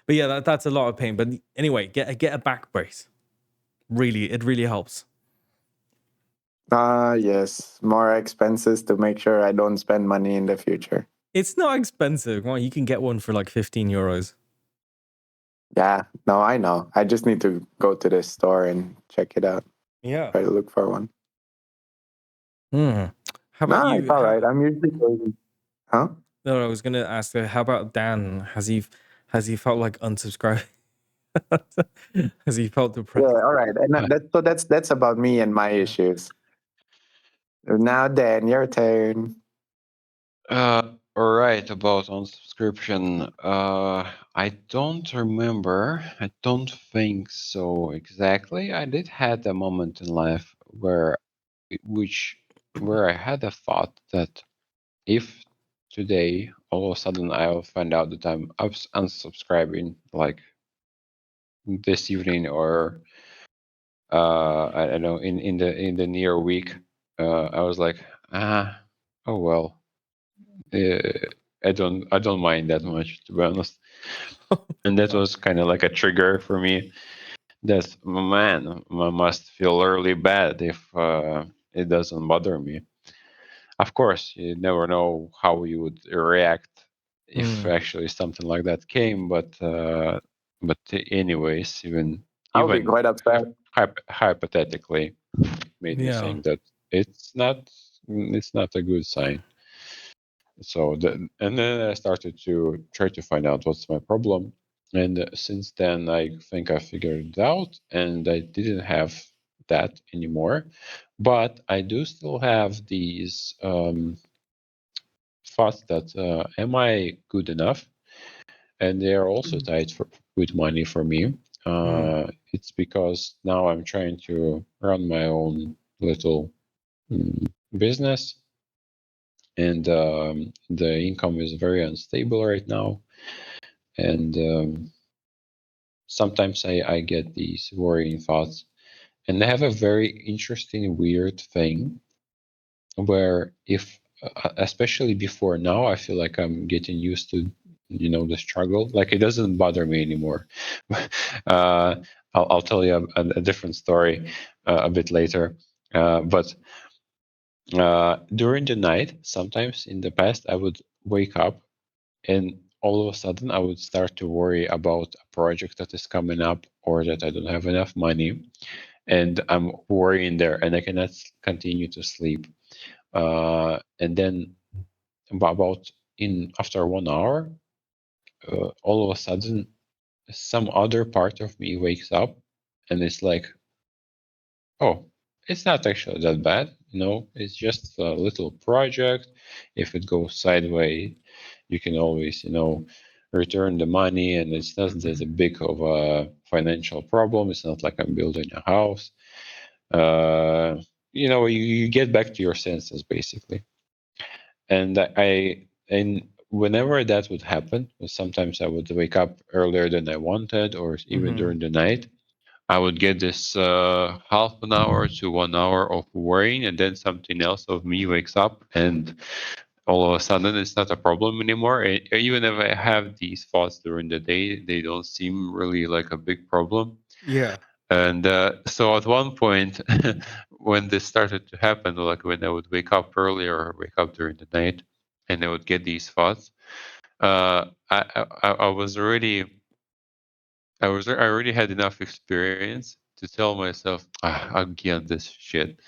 Speaker 3: But yeah, that's a lot of pain. But anyway, get a back brace. Really, it really helps.
Speaker 2: Yes, more expenses to make sure I don't spend money in the future.
Speaker 3: It's not expensive. Well, you can get one for like 15 euros.
Speaker 2: Yeah, no, I know. I just need to go to the store and check it out.
Speaker 3: Yeah.
Speaker 2: Try to look for one.
Speaker 3: How about
Speaker 2: No, it's
Speaker 3: you?
Speaker 2: all right. I'm usually crazy. Huh?
Speaker 3: No, I was gonna ask. How about Dan? Has he felt like unsubscribing? Has he felt
Speaker 2: Yeah,
Speaker 3: depressed?
Speaker 2: all right. And that's about me and my issues. Now, Dan, your turn.
Speaker 1: All right, about unsubscription. I don't remember. I don't think so exactly. I did had a moment in life where I had a thought that if today all of a sudden I'll find out that I'm unsubscribing like this evening or I don't know in the near week, I was like, oh well. I don't mind that much, to be honest. And that was kind of like a trigger for me that, man, I must feel really bad if it doesn't bother me. Of course, you never know how you would react if
Speaker 3: Mm,
Speaker 1: actually something like that came, but anyways, even
Speaker 2: I'll be
Speaker 1: even
Speaker 2: quite upset.
Speaker 1: hypothetically, made me
Speaker 3: yeah.
Speaker 1: think that it's not a good sign. So and then I started to try to find out what's my problem, and since then I think I figured it out, and I didn't have that anymore, but I do still have these thoughts that am I good enough, and they are also tied with money for me.
Speaker 3: Mm,
Speaker 1: It's because now I'm trying to run my own little business, and the income is very unstable right now, and sometimes I get these worrying thoughts, and I have a very interesting weird thing where if especially before now I feel like I'm getting used to the struggle, like it doesn't bother me anymore. uh, I'll tell you a different story a bit later, but during the night sometimes in the past I would wake up and all of a sudden I would start to worry about a project that is coming up or that I don't have enough money, and I'm worrying there and I cannot continue to sleep. And then about in after 1 hour, all of a sudden some other part of me wakes up and it's like, oh, it's not actually that bad. It's just a little project. If it goes sideways, you can always, return the money, and it's not that big of a financial problem. It's not like I'm building a house. You get back to your senses basically. And whenever that would happen, sometimes I would wake up earlier than I wanted, or even
Speaker 3: mm-hmm.
Speaker 1: during the night. I would get this half an hour to 1 hour of worrying, and then something else of me wakes up, and all of a sudden it's not a problem anymore. Even if I have these thoughts during the day, they don't seem really like a big problem.
Speaker 3: Yeah.
Speaker 1: And so at one point, when this started to happen, like when I would wake up earlier or wake up during the night, and I would get these thoughts, I was already I already had enough experience to tell myself, again, this shit.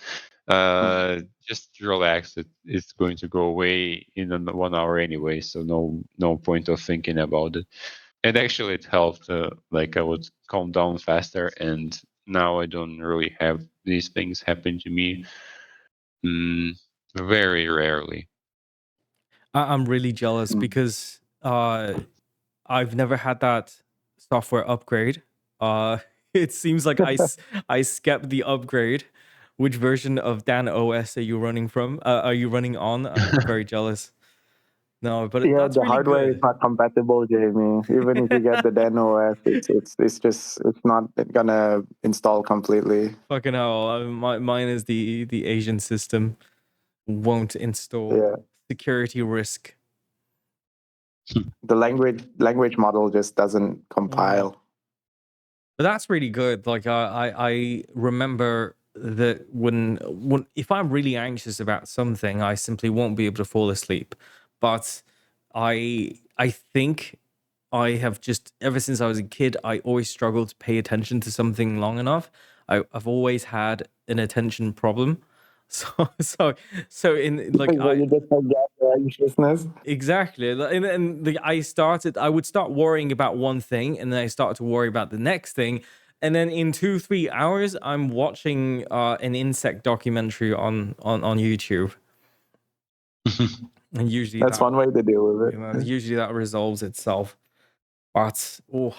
Speaker 1: Just relax. It's going to go away in 1 hour anyway, so no point of thinking about it. And actually, it helped. Like I would calm down faster, and now I don't really have these things happen to me. Very rarely.
Speaker 3: I'm really jealous because I've never had that software upgrade. It seems like I skipped the upgrade. Which version of Dan OS are you running from? Are you running on? I'm very jealous. No, but
Speaker 2: Yeah,
Speaker 3: that's
Speaker 2: the
Speaker 3: really
Speaker 2: hardware is
Speaker 3: good.
Speaker 2: not compatible, Jamie. Even if you get the Dan OS, it's not gonna install completely.
Speaker 3: Fucking hell, mine is the Asian system. Won't install.
Speaker 2: Yeah,
Speaker 3: Security risk.
Speaker 2: the language model just doesn't
Speaker 3: Mm.
Speaker 2: compile.
Speaker 3: But that's really good. Like I remember that when if I'm really anxious about something, I simply won't be able to fall asleep. But I think I have just ever since I was a kid, I always struggled to pay attention to something long enough. I've always had an attention problem. So so in like
Speaker 2: So you just forget the anxiousness.
Speaker 3: exactly. I would start worrying about one thing, and then I start to worry about the next thing. And then in 2, 3 hours, I'm watching an insect documentary on YouTube. And
Speaker 2: That's one way to deal with it.
Speaker 3: usually that resolves itself. But oh,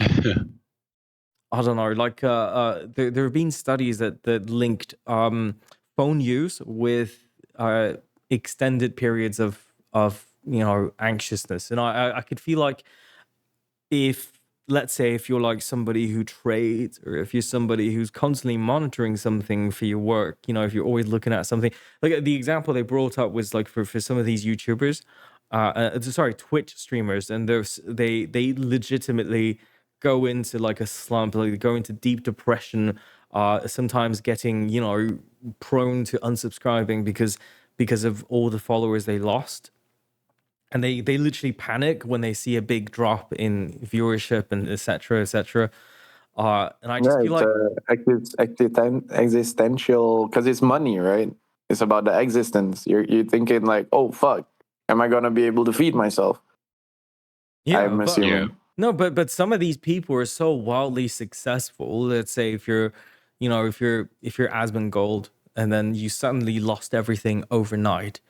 Speaker 3: I don't know. Like there have been studies that linked phone use with extended periods of anxiousness, and I could feel like if let's say if you're like somebody who trades, or if you're somebody who's constantly monitoring something for your work, if you're always looking at something, like the example they brought up was like for some of these YouTubers, sorry, Twitch streamers, and they legitimately go into like a slump, like they go into deep depression, sometimes getting prone to unsubscribing because of all the followers they lost, and they literally panic when they see a big drop in viewership and etc etc. And I just
Speaker 2: Yeah,
Speaker 3: feel like
Speaker 2: existential because it's money, right? It's about the existence. You're thinking like, oh fuck, am I gonna be able to feed myself?
Speaker 3: yeah,
Speaker 2: I'm
Speaker 3: but
Speaker 1: Yeah.
Speaker 2: assuming.
Speaker 3: no, but some of these people are so wildly successful. Let's say if you're if you're Asmongold and then you suddenly lost everything overnight,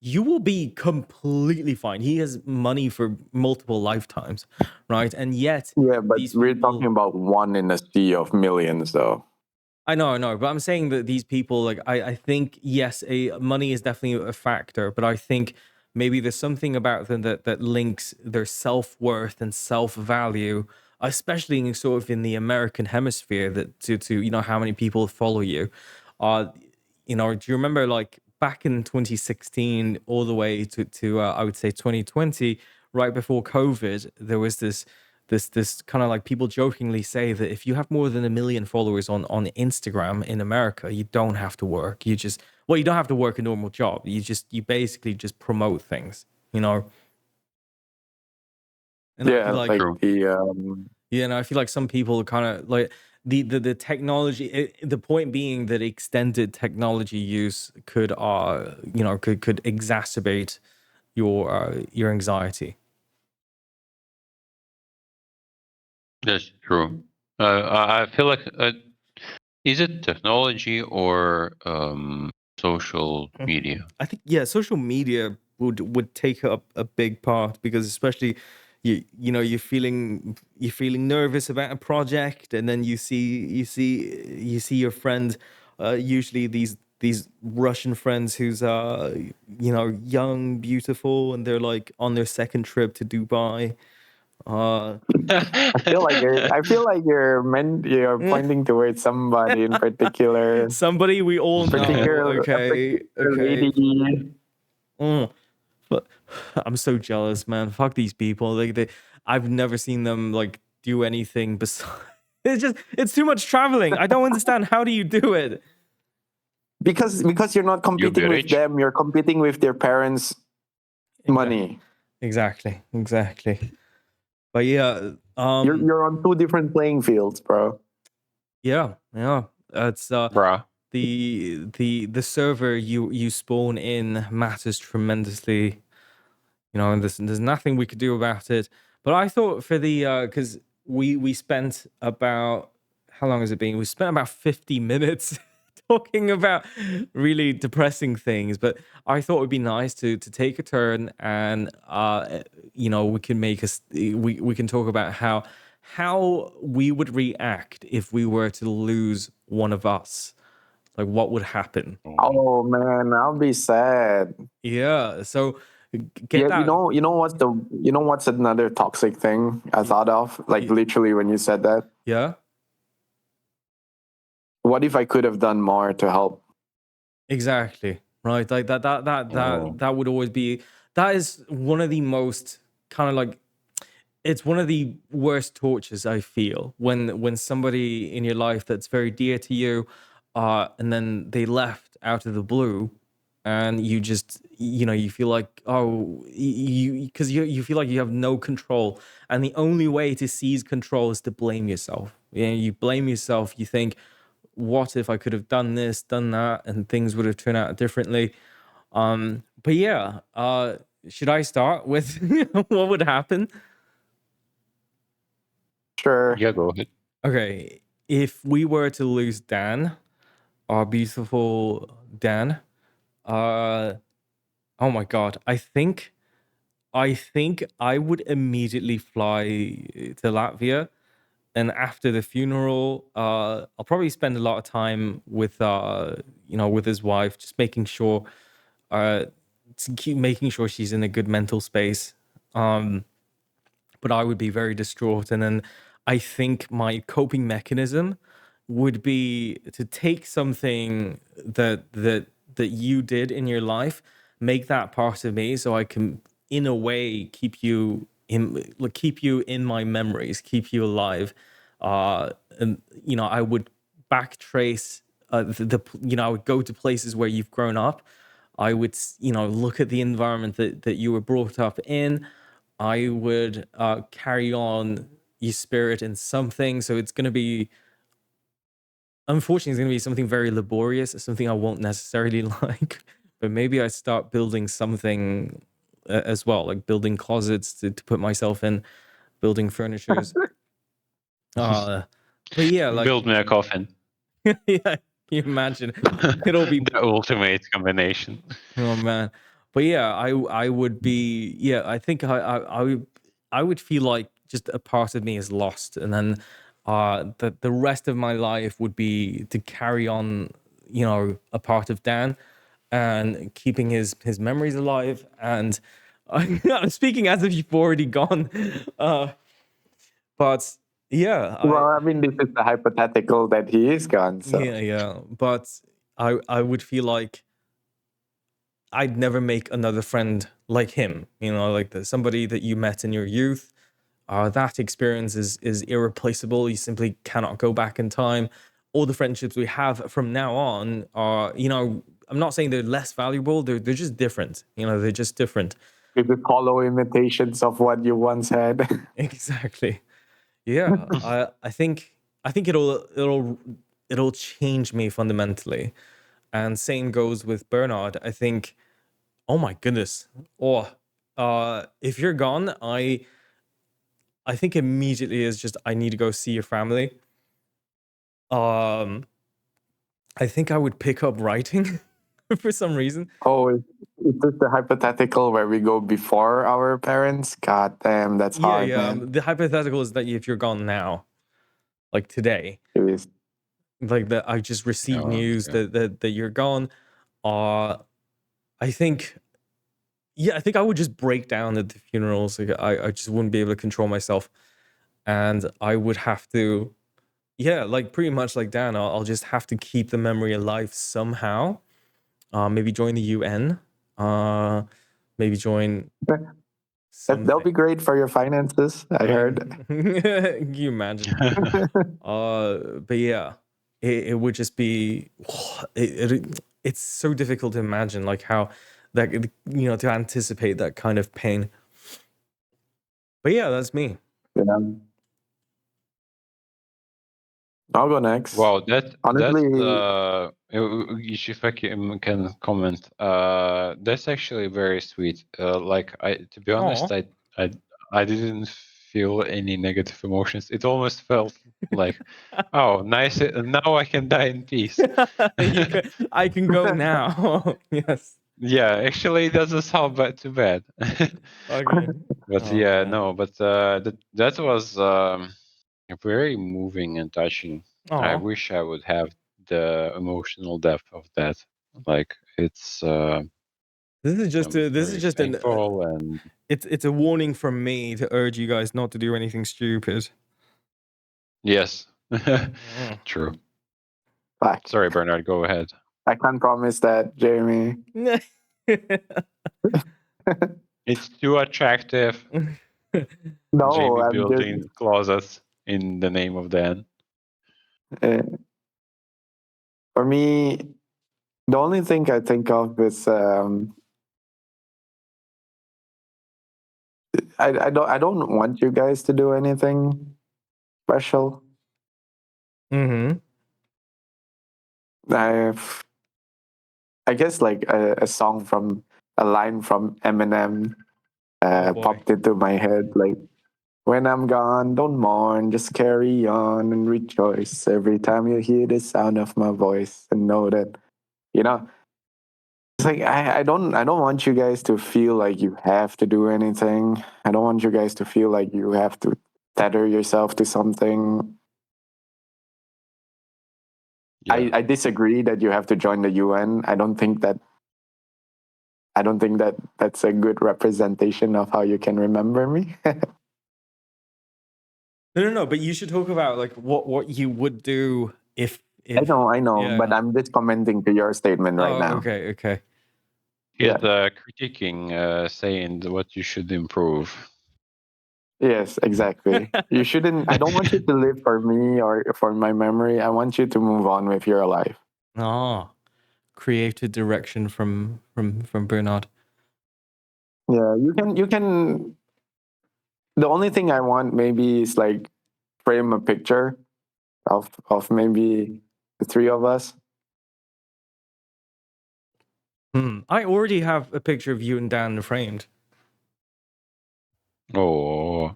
Speaker 3: you will be completely fine. He has money for multiple lifetimes, right? And yet
Speaker 2: Yeah, but
Speaker 3: these
Speaker 2: we're talking
Speaker 3: people,
Speaker 2: about one in a sea of millions, though.
Speaker 3: I know, but I'm saying that these people, like, I think yes, money is definitely a factor, but I think maybe there's something about them that links their self worth and self value, especially in sort of in the American hemisphere, that to how many people follow you. Uh, do you remember like back in 2016 all the way to I would say 2020, right before COVID, there was this kind of like people jokingly say that if you have more than 1 million followers on Instagram in America, you don't have to work. You don't have to work a normal job. You basically just promote things, And I feel
Speaker 2: Yeah,
Speaker 3: like,
Speaker 2: like
Speaker 1: True.
Speaker 3: I feel like some people kind of like the technology. The point being that extended technology use could could exacerbate your anxiety.
Speaker 1: That's true. I feel like is it technology or social media?
Speaker 3: I think social media would take up a big part, because especially you're feeling nervous about a project, and then you see your friend, usually these Russian friends who's young, beautiful, and they're like on their second trip to Dubai. Uh,
Speaker 2: you're pointing towards somebody in particular,
Speaker 3: somebody we all know.
Speaker 2: a
Speaker 3: Okay,
Speaker 2: particular
Speaker 3: okay.
Speaker 2: lady.
Speaker 3: But I'm so jealous, man. Fuck these people. I've never seen them like do anything besides. It's too much traveling. I don't understand. How do you do it?
Speaker 2: Because you're not
Speaker 1: You'll be
Speaker 2: competing with
Speaker 1: rich.
Speaker 2: them, you're competing with their parents' money.
Speaker 3: Exactly. But yeah,
Speaker 2: You're on two different playing fields, bro.
Speaker 3: yeah. It's
Speaker 1: Bruh.
Speaker 3: the server you spawn in matters tremendously, and there's nothing we could do about it. But I thought for the because we spent about, how long has it been? We spent about 50 minutes talking about really depressing things. But I thought it'd be nice to take a turn, and we can we can talk about how we would react if we were to lose one of us. Like, what would happen?
Speaker 2: Oh man, I'll be sad.
Speaker 3: Yeah. So get
Speaker 2: Yeah,
Speaker 3: that.
Speaker 2: you know what's another toxic thing I thought of? Like
Speaker 3: y-
Speaker 2: literally when you said that.
Speaker 3: Yeah.
Speaker 2: What if I could have done more to help?
Speaker 3: Exactly. Right. Like
Speaker 1: Oh.
Speaker 3: that would always be, that is one of the most kind of like, it's one of the worst tortures I feel when somebody in your life that's very dear to you, and then they left out of the blue, and you just, you feel like, oh, because you feel like you have no control, and the only way to seize control is to blame yourself. You blame yourself. You think, what if I could have done this, done that, and things would have turned out differently. But yeah, should I start with what would happen?
Speaker 2: Sure.
Speaker 1: Yeah, go ahead.
Speaker 3: Okay, if we were to lose Dan, our beautiful Dan, uh, oh my God, I think I would immediately fly to Latvia, and after the funeral, I'll probably spend a lot of time with, with his wife, just making sure, uh, to keep making sure she's in a good mental space. Um, but I would be very distraught. And then I think my coping mechanism would be to take something that you did in your life, make that part of me, so I can, in a way, keep you in my memories, keep you alive. And I would backtrace, I would go to places where you've grown up. I would, look at the environment that you were brought up in. I would carry on your spirit in something. So it's going to be, unfortunately, it's going to be something very laborious, something I won't necessarily like. But maybe I start building something as well, like building closets to put myself in, building furnitures. Uh, but yeah, like,
Speaker 1: Build me a coffin.
Speaker 3: yeah, can you imagine? It'll be,
Speaker 1: The ultimate combination.
Speaker 3: oh man. But yeah, I would be, yeah, I think I would feel like just a part of me is lost, and then the rest of my life would be to carry on, a part of Dan, and keeping his memories alive. And I'm speaking as if you've already gone. But yeah,
Speaker 2: Well, I mean, this is the hypothetical that he is gone. So
Speaker 3: yeah, but I would feel like I'd never make another friend like him, like somebody that you met in your youth. That experience is irreplaceable. You simply cannot go back in time. All the friendships we have from now on are, I'm not saying they're less valuable. They're just different. They're just different.
Speaker 2: you could follow imitations of what you once had.
Speaker 3: Exactly. Yeah. I think it'll change me fundamentally. And same goes with Bernard. I think, oh my goodness. Or if you're gone, I think immediately is just, I need to go see your family. Um I think I would pick up writing for some reason.
Speaker 2: Oh, is this the hypothetical where we go before our parents? God damn, that's
Speaker 3: Yeah,
Speaker 2: hard,
Speaker 3: yeah.
Speaker 2: man.
Speaker 3: The hypothetical is that if you're gone now, like today,
Speaker 2: It is.
Speaker 3: like that I just received
Speaker 1: Oh,
Speaker 3: news
Speaker 1: yeah.
Speaker 3: that you're gone. Uh I think, yeah, I think I would just break down at the funerals. Like, I just wouldn't be able to control myself. And I would have to, yeah, like pretty much like Dan, I'll just have to keep the memory alive somehow. Maybe join the UN. Uh, maybe join
Speaker 2: That'll
Speaker 3: something.
Speaker 2: be great for your finances, I heard.
Speaker 3: Can you imagine? But yeah, it would just be, it's so difficult to imagine, like how that, to anticipate that kind of pain. But yeah, that's me.
Speaker 2: Yeah. I'll go next.
Speaker 1: Wow, that's
Speaker 2: Honestly,
Speaker 1: if I can comment, that's actually very sweet. Like to be honest,
Speaker 3: Aw.
Speaker 1: I didn't feel any negative emotions. It almost felt like, oh, nice. Now I can die in peace.
Speaker 3: I can go now. Yes.
Speaker 1: Yeah, actually, it doesn't sound too bad.
Speaker 3: Okay.
Speaker 1: But
Speaker 3: Oh
Speaker 1: yeah,
Speaker 3: man.
Speaker 1: no, but that was very moving and touching. I
Speaker 3: Aw.
Speaker 1: wish I would have the emotional depth of that. Like it's, I'm
Speaker 3: This is
Speaker 1: very
Speaker 3: just an
Speaker 1: thankful and
Speaker 3: it's a warning from me to urge you guys not to do anything stupid.
Speaker 1: yes,
Speaker 3: Mm.
Speaker 1: true.
Speaker 2: fuck.
Speaker 1: Sorry, Bernard, go ahead.
Speaker 2: I can't promise that, Jamie.
Speaker 1: It's too attractive.
Speaker 2: No,
Speaker 1: Jamie
Speaker 2: I'm just.
Speaker 1: building closets in the name of Dan.
Speaker 2: Uh, for me, the only thing I think of is I don't want you guys to do anything special.
Speaker 3: Mm-hmm.
Speaker 2: I've I guess like a line from Eminem
Speaker 3: Oh boy.
Speaker 2: popped into my head. Like, when I'm gone, don't mourn, just carry on and rejoice every time you hear the sound of my voice, and know that you know. It's like I don't want you guys to feel like you have to do anything. I don't want you guys to feel like you have to tether yourself to something.
Speaker 1: Yeah.
Speaker 2: I disagree that you have to join the UN. I don't think that that's a good representation of how you can remember me.
Speaker 3: No. But you should talk about like what you would do if
Speaker 2: I know, but
Speaker 3: yeah.
Speaker 2: I'm just commenting to your statement right
Speaker 3: Oh,
Speaker 2: now.
Speaker 3: okay.
Speaker 1: He's
Speaker 2: Yeah.
Speaker 1: critiquing, saying what you should improve.
Speaker 2: Yes, exactly. You shouldn't. I don't want you to live for me or for my memory. I want you to move on with your life.
Speaker 3: Oh, creative direction from Bernard.
Speaker 2: Yeah, you can. You can. The only thing I want maybe is like frame a picture of maybe the three of us.
Speaker 3: I already have a picture of you and Dan framed.
Speaker 1: Oh,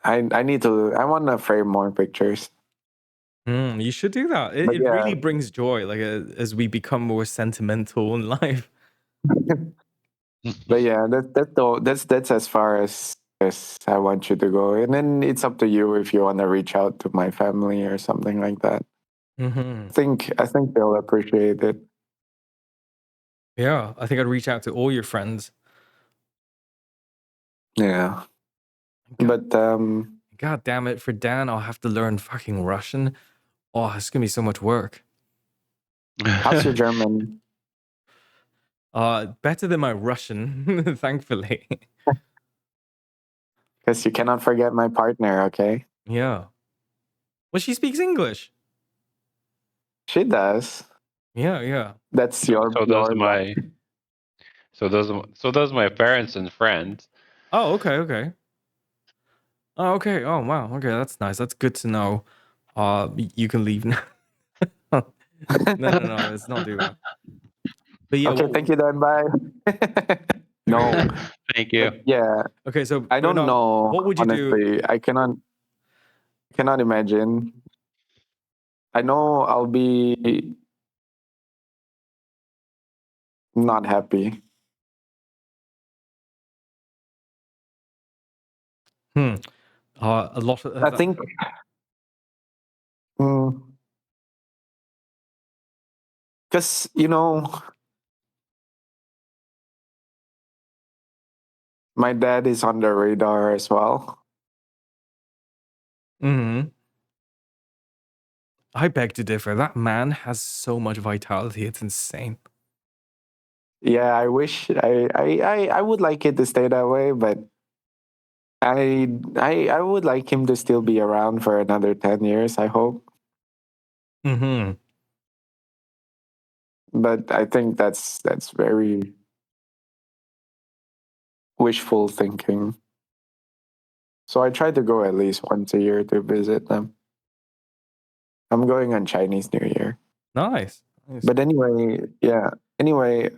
Speaker 2: I need to. I want to frame more pictures.
Speaker 3: You should do that.
Speaker 2: But
Speaker 3: It
Speaker 2: yeah,
Speaker 3: really brings joy, like as we become more sentimental in life.
Speaker 2: but yeah, that's as far as I want you to go, and then it's up to you if you want to reach out to my family or something like that.
Speaker 3: Hmm.
Speaker 2: I think they'll appreciate it.
Speaker 3: Yeah, I think I'd reach out to all your friends.
Speaker 2: Yeah,
Speaker 3: God,
Speaker 2: but
Speaker 3: God damn it, for Dan, I'll have to learn fucking Russian. Oh, it's gonna be so much work.
Speaker 2: how's your German?
Speaker 3: Better than my Russian, thankfully.
Speaker 2: Because you cannot forget my partner. Okay,
Speaker 3: Yeah. Well, she speaks English.
Speaker 2: she does.
Speaker 3: Yeah.
Speaker 2: That's
Speaker 1: so,
Speaker 2: your
Speaker 1: so does
Speaker 2: your luck.
Speaker 1: my so does my parents and friends.
Speaker 3: Oh, okay. Oh, okay. Oh, wow. Okay, that's nice. That's good to know. You can leave now. No. Let's not do that. But yeah.
Speaker 2: Okay, thank you, then. Bye. No,
Speaker 1: Thank
Speaker 2: but
Speaker 1: you.
Speaker 2: yeah,
Speaker 3: Okay. So,
Speaker 2: I don't
Speaker 3: Bernard,
Speaker 2: know.
Speaker 3: what would you do?
Speaker 2: Honestly, I cannot imagine. I know I'll be not happy.
Speaker 3: Hmm. A lot of
Speaker 2: I
Speaker 3: that.
Speaker 2: think because my dad is on the radar as well.
Speaker 3: Hmm. I beg to differ. That man has so much vitality. It's insane.
Speaker 2: Yeah, I wish I would like it to stay that way, but I would like him to still be around for another 10 years. I hope,
Speaker 3: Hmm.
Speaker 2: but I think that's very wishful thinking. So I try to go at least once a year to visit them. I'm going on Chinese New Year.
Speaker 3: Nice. Nice.
Speaker 2: But anyway, yeah. Anyway,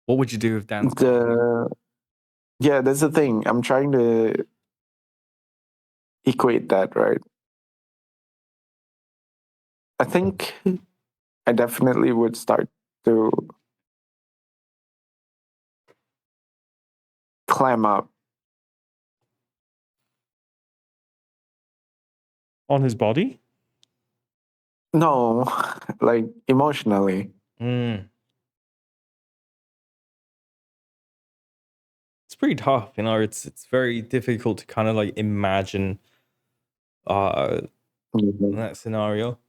Speaker 3: What would you do if Dan's gone?
Speaker 2: that's the thing. I'm trying to equate that, right? I think I definitely would start to climb up.
Speaker 3: On his body?
Speaker 2: No, like emotionally.
Speaker 3: Mm. It's pretty tough, you know. It's very difficult to kind of like imagine
Speaker 2: Mhm.
Speaker 3: that scenario.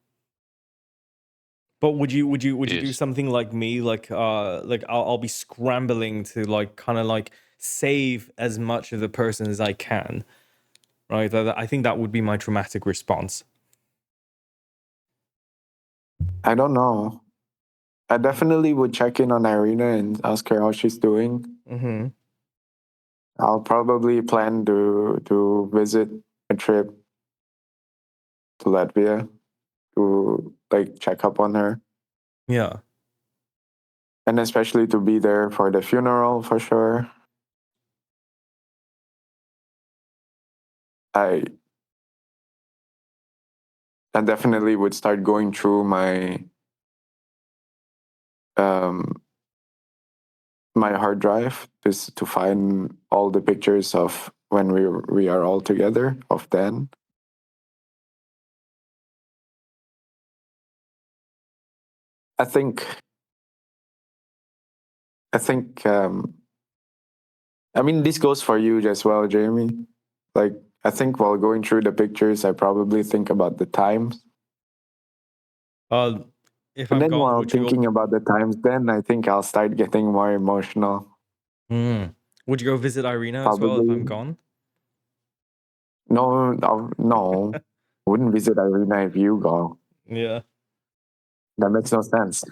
Speaker 3: But would you do
Speaker 1: Yes.
Speaker 3: something like me? Like I'll be scrambling to like kind of like save as much of the person as I can. Right? I think that would be my traumatic response.
Speaker 2: I don't know. I definitely would check in on Irina and ask her how she's doing.
Speaker 3: Mm-hmm.
Speaker 2: I'll probably plan to visit a trip to Latvia to like check up on her,
Speaker 3: Yeah.
Speaker 2: and especially to be there for the funeral for sure. I I definitely would start going through um my hard drive just to find all the pictures of when we are all together of then. I think I think I mean this goes for you as well, Jamie. Like I think while going through the pictures, I probably think about the times.
Speaker 3: Uh, if
Speaker 2: And
Speaker 3: I'm
Speaker 2: then
Speaker 3: gone,
Speaker 2: while
Speaker 3: would you
Speaker 2: thinking about the times, then I think I'll start getting more emotional.
Speaker 3: mm. Would you go visit Irina as well if I'm
Speaker 2: Probably
Speaker 3: gone?
Speaker 2: no. Wouldn't visit Irina if you go.
Speaker 3: Yeah.
Speaker 2: That makes no sense.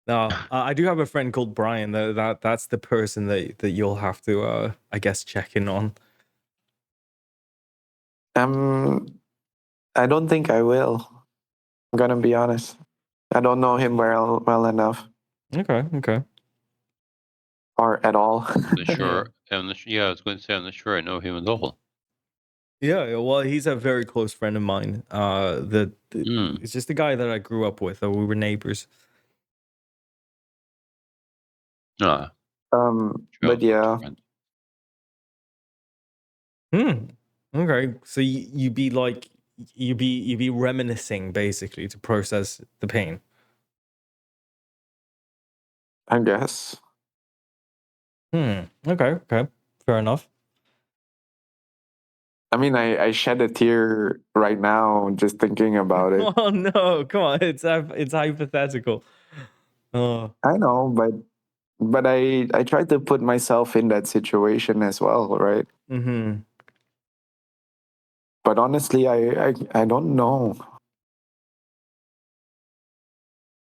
Speaker 3: No, I do have a friend called Brian. That's the person that you'll have to, I guess, check in on.
Speaker 2: um, I don't think I will. I'm gonna be honest. I don't know him well enough,
Speaker 3: Okay, okay.
Speaker 2: or at all.
Speaker 1: I'm not
Speaker 3: Yeah.
Speaker 1: sure. Yeah, I was going to say I'm not sure I know him at all.
Speaker 3: Yeah, well, he's a very close friend of mine.
Speaker 1: Hmm.
Speaker 3: It's just a guy that I grew up with. We were neighbors.
Speaker 1: Ah,
Speaker 2: But
Speaker 1: childhood
Speaker 2: yeah,
Speaker 1: friend.
Speaker 3: Hmm. Okay, so you be like you be reminiscing basically to process the pain.
Speaker 2: I guess.
Speaker 3: Hmm. Okay. Okay. Fair enough.
Speaker 2: I mean, I shed a tear right now just thinking about it.
Speaker 3: Oh no! Come on, it's hypothetical. Oh.
Speaker 2: I know, but I try to put myself in that situation as well, right?
Speaker 3: Mm-hmm.
Speaker 2: But honestly, I don't know.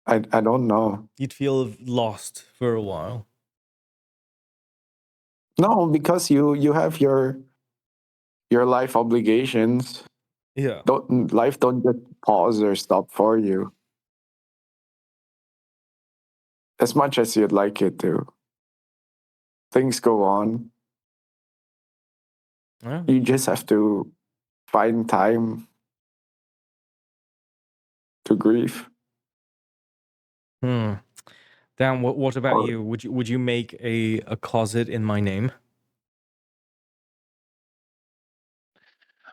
Speaker 2: I don't know.
Speaker 3: You'd feel lost for a while.
Speaker 2: No, because you have your life obligations.
Speaker 3: Yeah.
Speaker 2: Life don't just pause or stop for you as much as you'd like it to. Things go on.
Speaker 3: Yeah.
Speaker 2: You just have to find time to grieve.
Speaker 3: Hmm. Dan, what about
Speaker 2: Or
Speaker 3: you? Would you make a closet in my name?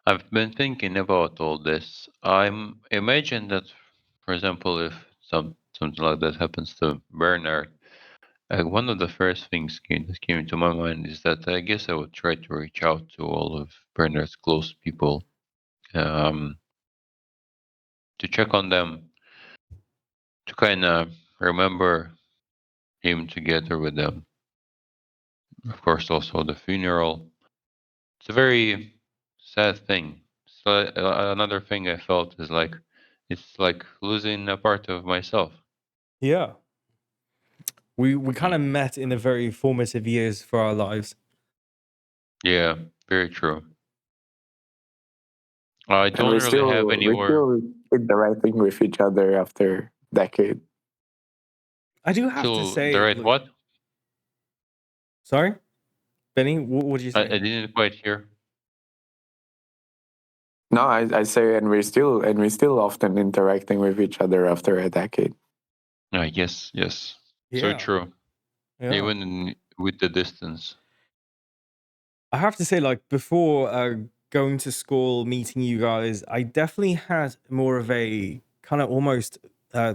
Speaker 1: I've been thinking about all this. I'm imagine that, for example, if something like that happens to Bernard, one of the first things that came into my mind is that I guess I would try to reach out to all of Bernard's close people, um, to check on them, to kind of remember him together with them. Of course, also the funeral. It's a very sad thing. So another thing I felt is like it's like losing a part of myself.
Speaker 3: Yeah. We kind of
Speaker 1: Mm.
Speaker 3: met in the very formative years for our lives.
Speaker 1: Yeah, very true. I
Speaker 2: And
Speaker 1: don't really have any
Speaker 2: we're still interacting with each other after decade.
Speaker 3: I do have to
Speaker 1: So the
Speaker 3: say,
Speaker 1: right
Speaker 3: look,
Speaker 1: what?
Speaker 3: sorry, Benny, what did you
Speaker 1: I
Speaker 3: say?
Speaker 1: didn't quite hear.
Speaker 2: No, I say, and we're still often interacting with each other after a decade.
Speaker 1: Yes. So
Speaker 3: Yeah,
Speaker 1: true.
Speaker 3: yeah.
Speaker 1: Even with the distance.
Speaker 3: I have to say, like before going to school, meeting you guys, I definitely had more of a kind of almost uh,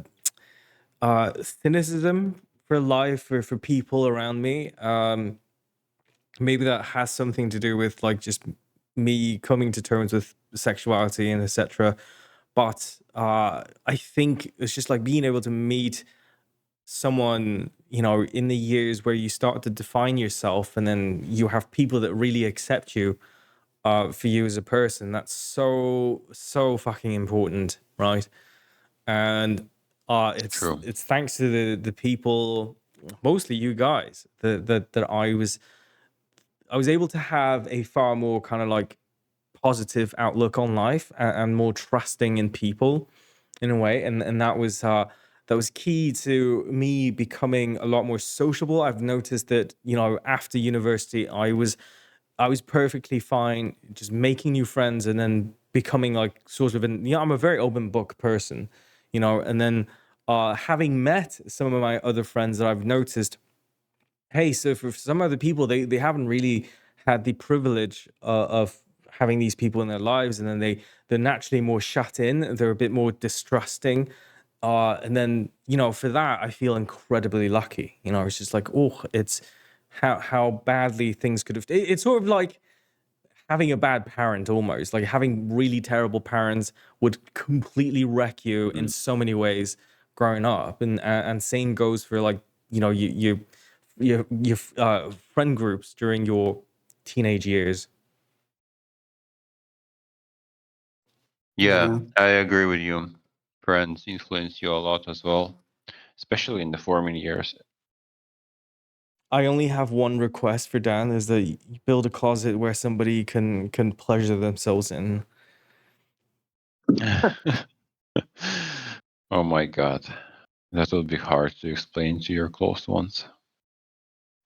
Speaker 3: cynicism for life for people around me. Maybe that has something to do with like just me coming to terms with sexuality and etc. But I think it's just like being able to meet someone, you know, in the years where you start to define yourself, and then you have people that really accept you for you as a person. That's so fucking important, right? And
Speaker 1: True.
Speaker 3: it's thanks to the people, mostly you guys, that I was able to have a far more kind of like positive outlook on life, and more trusting in people in a way, and that was key to me becoming a lot more sociable. I've noticed that, you know, after university I was perfectly fine just making new friends and then becoming like sort of an, you know, I'm a very open book person, you know, and then having met some of my other friends that I've noticed, hey, so for some other people, they haven't really had the privilege of having these people in their lives, and then they're naturally more shut in. They're a bit more distrusting, and then, you know, for that I feel incredibly lucky. You know, it's just like, oh, it's how badly things could have. It's sort of like having a bad parent, almost like having really terrible parents would completely wreck you in
Speaker 1: Mm.
Speaker 3: so many ways growing up, and same goes for like, you know, your friend groups during your teenage years.
Speaker 1: Yeah,
Speaker 2: Yeah.
Speaker 1: I agree with you. Friends influence you a lot as well, especially in the forming years.
Speaker 3: I only have one request for Dan, is that you build a closet where somebody can pleasure themselves in.
Speaker 1: Oh my god. That would be hard to explain to your close ones.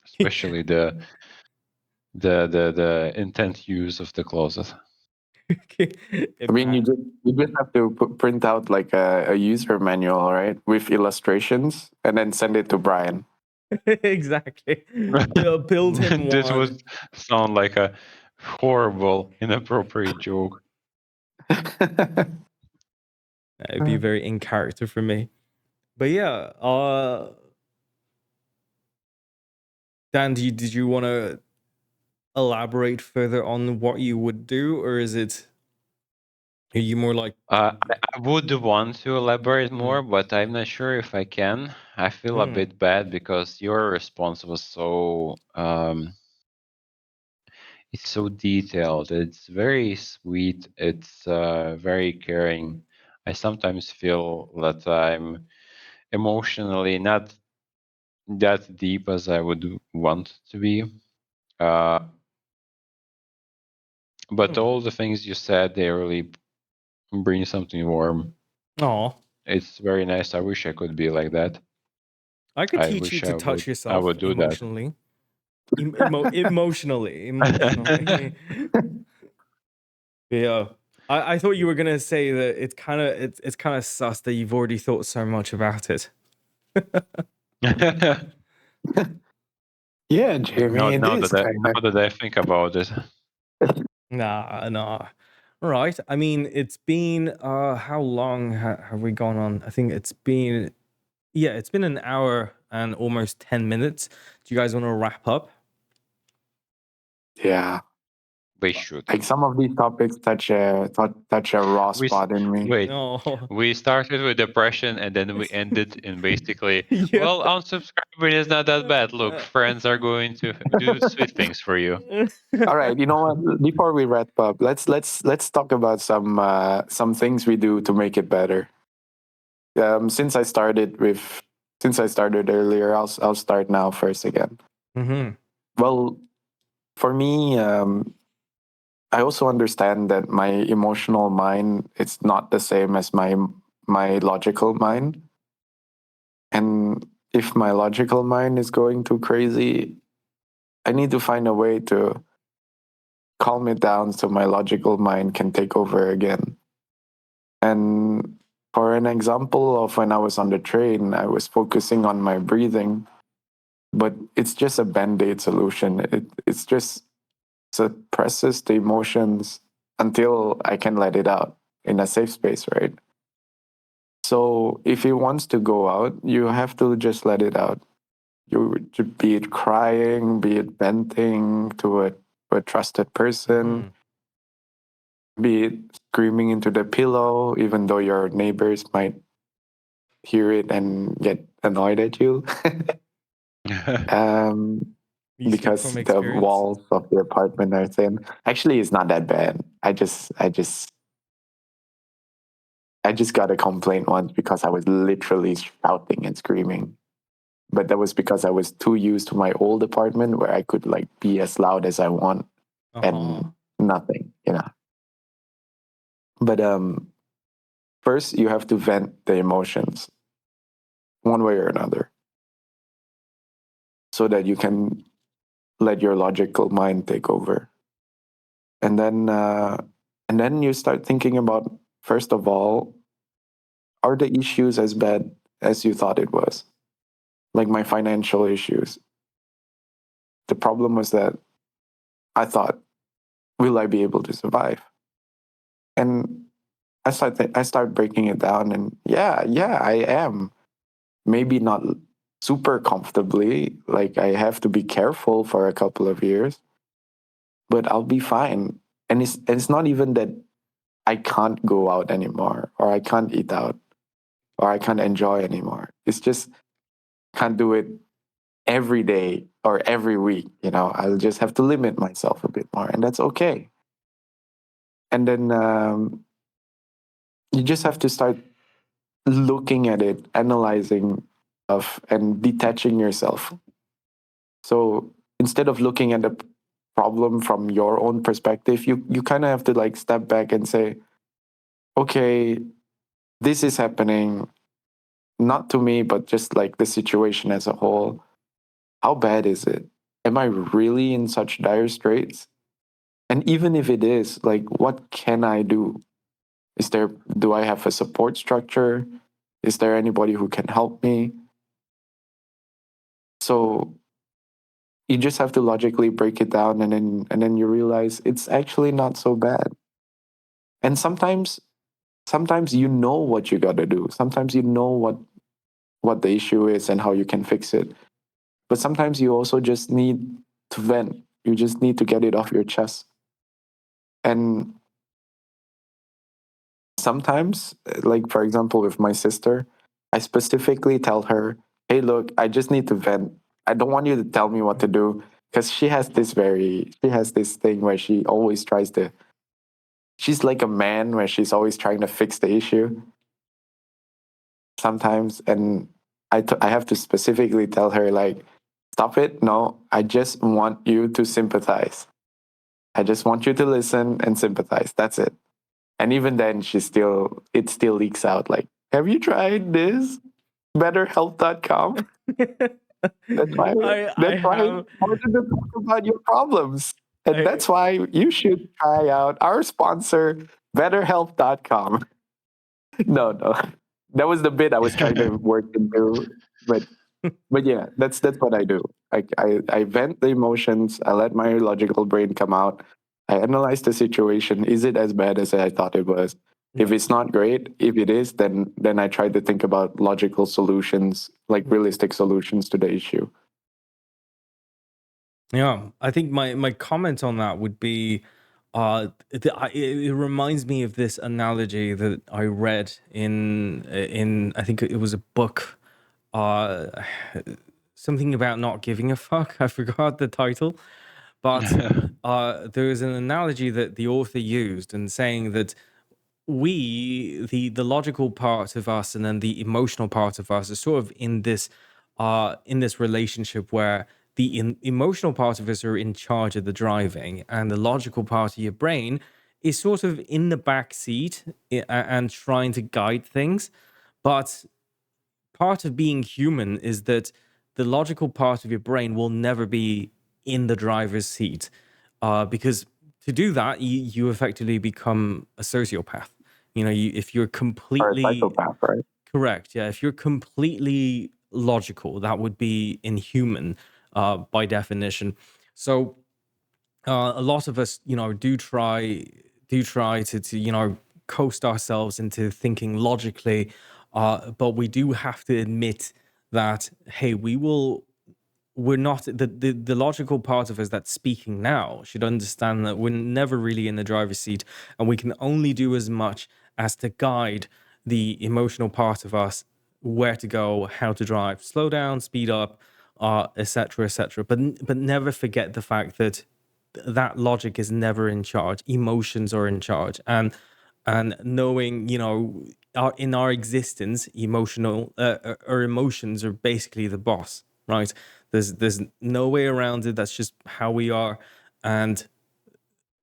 Speaker 1: Especially the intent use of the closet.
Speaker 2: I mean,
Speaker 3: Ima-
Speaker 2: you just have to print out like a user manual, right, with illustrations, and then send it to Brian.
Speaker 3: exactly. Build him
Speaker 1: This
Speaker 3: one.
Speaker 1: would sound like a horrible, inappropriate joke.
Speaker 3: It'd be very in character for me. But yeah, Dan, did you want to elaborate further on what you would do, or is it, are you more like,
Speaker 1: I would want to elaborate
Speaker 3: mm,
Speaker 1: more, but I'm not sure if I can. I feel a
Speaker 3: mm,
Speaker 1: bit bad because your response was so it's so detailed. It's very sweet. It's very caring. I sometimes feel that I'm emotionally not that deep as I would want to be. Uh, but
Speaker 3: mm.
Speaker 1: all the things you said, they really bring something warm.
Speaker 3: Aw,
Speaker 1: It's very nice. I wish I could be like that.
Speaker 3: I could
Speaker 1: I
Speaker 3: teach you
Speaker 1: wish
Speaker 3: to touch
Speaker 1: I
Speaker 3: yourself
Speaker 1: would do that.
Speaker 3: emotionally. Emotionally. Yeah. I thought you were gonna say that it's kind of sus that you've already thought so much about it.
Speaker 2: Yeah, Jamie, it is kind
Speaker 1: Now
Speaker 2: of.
Speaker 1: that I think about it.
Speaker 3: Nah. Right. I mean, it's been how long have we gone on? I think it's been, yeah, it's been an hour and almost 10 minutes. Do you guys want to wrap up?
Speaker 2: Yeah,
Speaker 1: We should.
Speaker 2: like some of these topics touch a raw
Speaker 1: We s-
Speaker 2: spot in me.
Speaker 1: wait.
Speaker 3: No.
Speaker 1: We started with depression and then we ended in basically,
Speaker 3: Yeah.
Speaker 1: well, unsubscribing is not that bad. Look, friends are going to do sweet things for you.
Speaker 2: All right, you know what? Before we wrap up, let's talk about some things we do to make it better. Since I started earlier, I'll start now first again.
Speaker 3: Hmm.
Speaker 2: Well, for me, I also understand that my emotional mind, it's not the same as my logical mind. And if my logical mind is going too crazy, I need to find a way to calm it down so my logical mind can take over again. And for an example of when I was on the train, I was focusing on my breathing, but it's just a band-aid solution. It's just suppresses the emotions until I can let it out in a safe space, right? So if it wants to go out, you have to just let it out. You be it crying, be it venting to a trusted person, be it screaming into the pillow, even though your neighbors might hear it and get annoyed at you. um,
Speaker 3: You speak
Speaker 2: because
Speaker 3: from
Speaker 2: the
Speaker 3: experience.
Speaker 2: walls of the apartment are thin. Actually, it's not that bad. I just got a complaint once because I was literally shouting and screaming. But that was because I was too used to my old apartment where I could like be as loud as I want
Speaker 3: Uh-huh.
Speaker 2: and nothing. But first you have to vent the emotions one way or another so that you can let your logical mind take over. And then you start thinking about, first of all, are the issues as bad as you thought it was? Like my financial issues. The problem was that I thought, will I be able to survive? And I start breaking it down, and yeah, I am. Maybe not super comfortably. Like I have to be careful for a couple of years, but I'll be fine. And it's not even that I can't go out anymore, or I can't eat out, or I can't enjoy anymore. It's just can't do it every day or every week. I'll just have to limit myself a bit more, and that's okay. And then you just have to start looking at it, analyzing stuff, and detaching yourself. So instead of looking at the problem from your own perspective, you kind of have to like step back and say, okay, this is happening not to me, but just like the situation as a whole. How bad is it? Am I really in such dire straits? And even if it is, like, what can I do? Do I have a support structure? Is there anybody who can help me? So you just have to logically break it down, and then you realize it's actually not so bad. And sometimes you know what you got to do. Sometimes you know what the issue is and how you can fix it. But sometimes you also just need to vent. You just need to get it off your chest. And sometimes, like for example, with my sister, I specifically tell her, "Hey, look, I just need to vent. I don't want you to tell me what to do." Because she has this thing where she always tries to, she's like a man where she's always trying to fix the issue sometimes. And I have to specifically tell her, like, stop it. No, I just want you to sympathize. I just want you to listen and sympathize. That's it. And even then, it still leaks out like, have you tried this? BetterHealth.com. That's why
Speaker 3: I
Speaker 2: that's why I
Speaker 3: have
Speaker 2: wanted to talk about your problems. And
Speaker 3: I
Speaker 2: that's why you should try out our sponsor, BetterHealth.com. No. That was the bit I was trying to work into. But but yeah, that's what I do. I vent the emotions, I let my logical brain come out. I analyze the situation. Is it as bad as I thought it was? If
Speaker 3: yeah.
Speaker 2: it's not great, if it is, then I try to think about logical solutions, like realistic solutions to the issue.
Speaker 3: Yeah, I think my comment on that would be, it reminds me of this analogy that I read in I think it was a book, uh, something about not giving a fuck. I forgot the title, but there is an analogy that the author used and saying that the logical part of us and then the emotional part of us is sort of in this relationship where the emotional part of us are in charge of the driving, and the logical part of your brain is sort of in the back seat and trying to guide things. But part of being human is that the logical part of your brain will never be in the driver's seat, because to do that, you effectively become a sociopath. If you're
Speaker 2: Or a
Speaker 3: completely
Speaker 2: psychopath, right?
Speaker 3: correct, yeah, if you're completely logical, that would be inhuman, by definition. So a lot of us, do try to coast ourselves into thinking logically, but we do have to admit that, hey, we're not the logical part of us that's speaking now should understand that we're never really in the driver's seat, and we can only do as much as to guide the emotional part of us where to go, how to drive, slow down, speed up, etc., etc. But never forget the fact that that logic is never in charge. Emotions are in charge, and knowing, in our existence, our emotions are basically the boss, right? There's no way around it. That's just how we are, and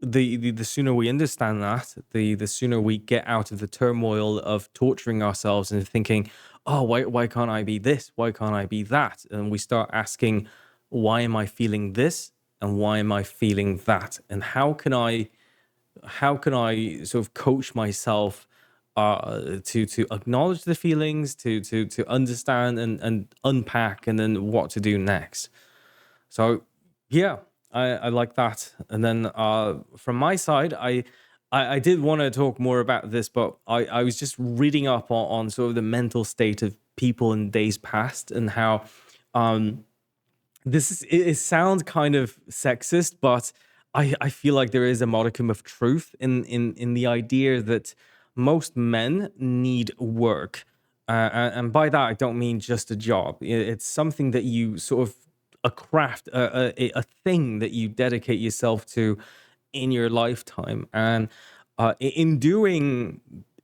Speaker 3: the sooner we understand that, the sooner we get out of the turmoil of torturing ourselves and thinking, oh, why can't I be this? Why can't I be that? And we start asking, why am I feeling this? And why am I feeling that? And how can I sort of coach myself to acknowledge the feelings, to understand and unpack, and then what to do next. So yeah, I like that. And then from my side, I did want to talk more about this, but I was just reading up on sort of the mental state of people in days past, and how um it sounds kind of sexist, but I feel like there is a modicum of truth in the idea that most men need work. And by that, I don't mean just a job. It's something that you sort of, a craft, a thing that you dedicate yourself to in your lifetime. And in doing,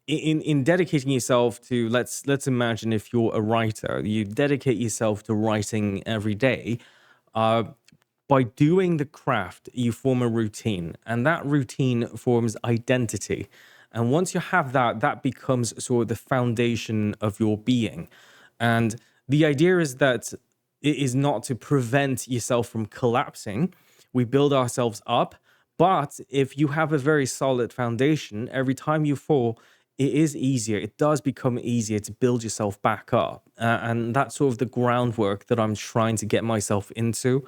Speaker 3: in dedicating yourself to, let's imagine if you're a writer, you dedicate yourself to writing every day. uh, by doing the craft, you form a routine, and that routine forms identity. And once you have that, that becomes sort of the foundation of your being. And the idea is that it is not to prevent yourself from collapsing. We build ourselves up. But if you have a very solid foundation, every time you fall, it is easier. It does become easier to build yourself back up. And that's sort of the groundwork that I'm trying to get myself into.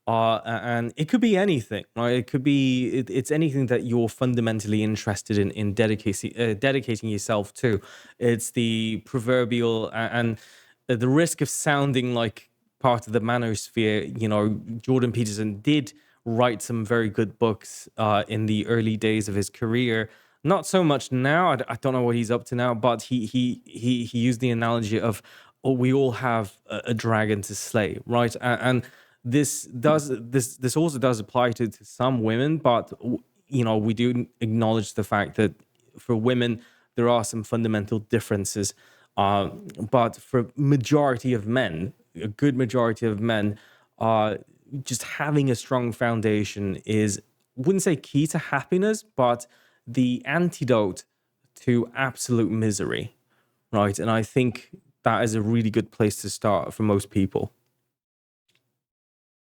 Speaker 3: And it could be anything, right? It could be, it's anything that you're fundamentally interested in dedicating yourself to. It's the proverbial, and the risk of sounding like part of the manosphere. Jordan Peterson did write some very good books in the early days of his career. Not so much now. I don't know what he's up to now, but he used the analogy of, oh, we all have a dragon to slay, right? And this also does apply to some women, but we do acknowledge the fact that for women there are some fundamental differences. But for majority of men, a good majority of men, just having a strong foundation is, wouldn't say key to happiness, but the antidote to absolute misery, right? And I think that is a really good place to start for most people.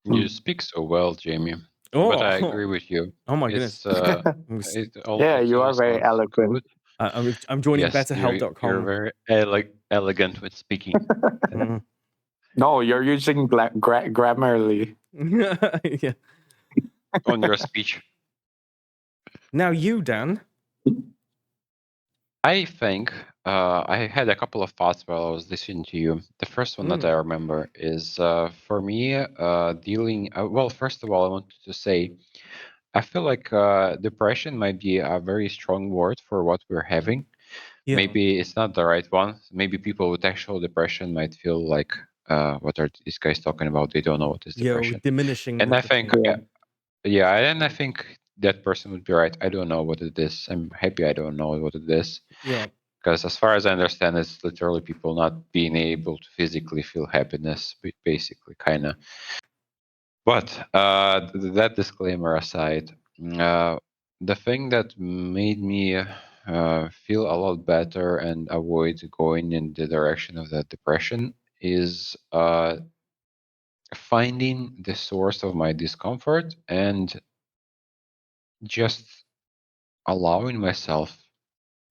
Speaker 1: You speak so well, Jamie. But I agree
Speaker 3: Oh,
Speaker 1: with you.
Speaker 3: oh my
Speaker 1: It's
Speaker 3: goodness.
Speaker 1: it
Speaker 2: Yeah, you
Speaker 1: also
Speaker 2: are very
Speaker 1: sounds
Speaker 2: eloquent.
Speaker 1: good.
Speaker 3: I'm joining
Speaker 1: Yes, you're
Speaker 3: betterhelp.com.
Speaker 1: very elegant with speaking.
Speaker 3: Mm.
Speaker 2: No, you're using Grammarly.
Speaker 3: Yeah.
Speaker 1: On your speech.
Speaker 3: Now you, Dan.
Speaker 1: I think I had a couple of thoughts while I was listening to you. The first one that I remember is for me, dealing. Well, first of all, I wanted to say I feel like depression might be a very strong word for what we're having.
Speaker 3: Yeah.
Speaker 1: Maybe it's not the right one. Maybe people with actual depression might feel like, what are these guys talking about? They don't know what is
Speaker 3: Yeah,
Speaker 1: depression.
Speaker 3: diminishing
Speaker 1: And
Speaker 3: the
Speaker 1: I think,
Speaker 3: thing.
Speaker 2: Yeah.
Speaker 1: and I think that person would be right. I don't know what it is. I'm happy I don't know what it is.
Speaker 3: Yeah.
Speaker 1: Because as far as I understand, it's literally people not being able to physically feel happiness, basically, kind of. But that disclaimer aside, the thing that made me feel a lot better and avoid going in the direction of that depression is finding the source of my discomfort and just allowing myself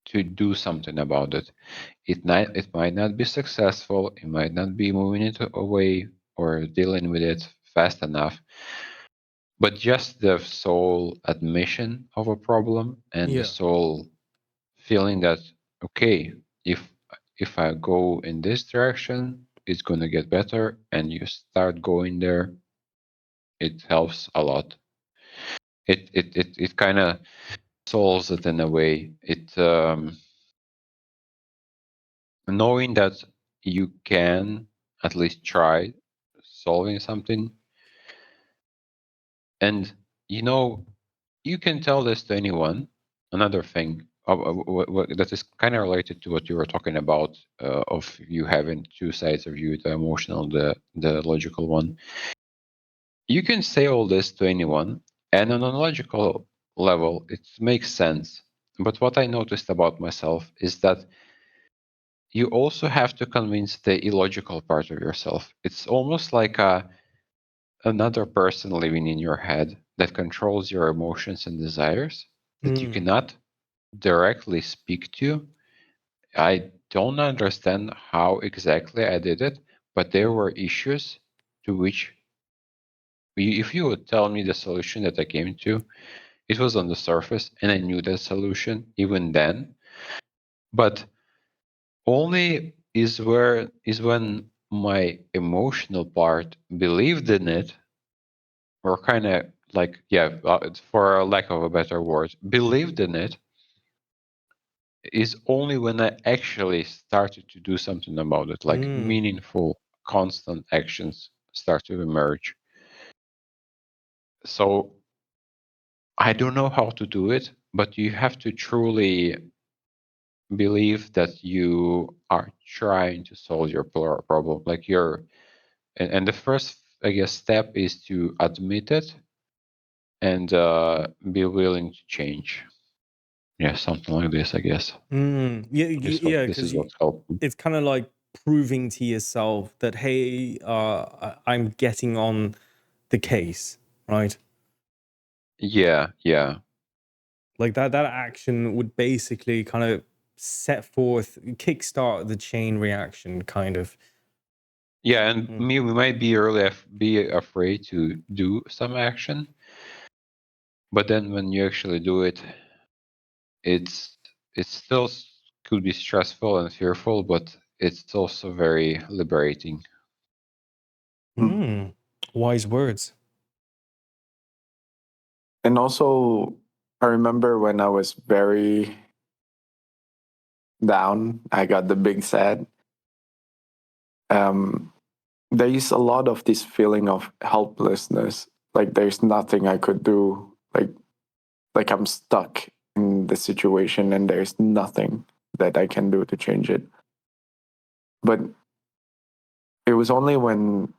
Speaker 1: to do something about it. It might not be successful. It might not be moving it away or dealing with it fast enough. But just the sole admission of a problem and the
Speaker 3: Yeah.
Speaker 1: sole feeling that okay, if I go in this direction, it's gonna get better, and you start going there, it helps a lot. It kind of solves it in a way. It knowing that you can at least try solving something, and you know you can tell this to anyone. Another thing that is kind of related to what you were talking about of you having two sides of you, the emotional, the logical one. You can say all this to anyone, and on a logical level, it makes sense. But what I noticed about myself is that you also have to convince the illogical part of yourself. It's almost like another person living in your head that controls your emotions and desires that you
Speaker 3: Mm.
Speaker 1: cannot directly speak to. I don't understand how exactly I did it, but there were issues to which, if you would tell me the solution that I came to, it was on the surface and I knew that solution even then. But only is when my emotional part believed in it, or kind of like, yeah, for a lack of a better word, believed in it, is only when I actually started to do something about it, like
Speaker 3: Mm.
Speaker 1: meaningful, constant actions start to emerge. So I don't know how to do it, but you have to truly believe that you are trying to solve your problem. Like and the first, I guess, step is to admit it and be willing to change. Yeah, something like this, I guess.
Speaker 3: Yeah, yeah,
Speaker 1: This
Speaker 3: because
Speaker 1: is what's helped me.
Speaker 3: it's kind of like proving to yourself that, hey, I'm getting on the case, right?
Speaker 1: Yeah, yeah.
Speaker 3: Like that action would basically kind of set forth, kickstart the chain reaction, kind of.
Speaker 1: Yeah, and
Speaker 3: Mm.
Speaker 1: we might be be afraid to do some action, but then when you actually do it, it's it's still could be stressful and fearful, but it's also very liberating.
Speaker 3: Mm. Wise words.
Speaker 2: And also, I remember when I was very down, I got the big sad. Um, there is a lot of this feeling of helplessness, like there's nothing I could do, like I'm stuck in the situation and there's nothing that I can do to change it. But it was only when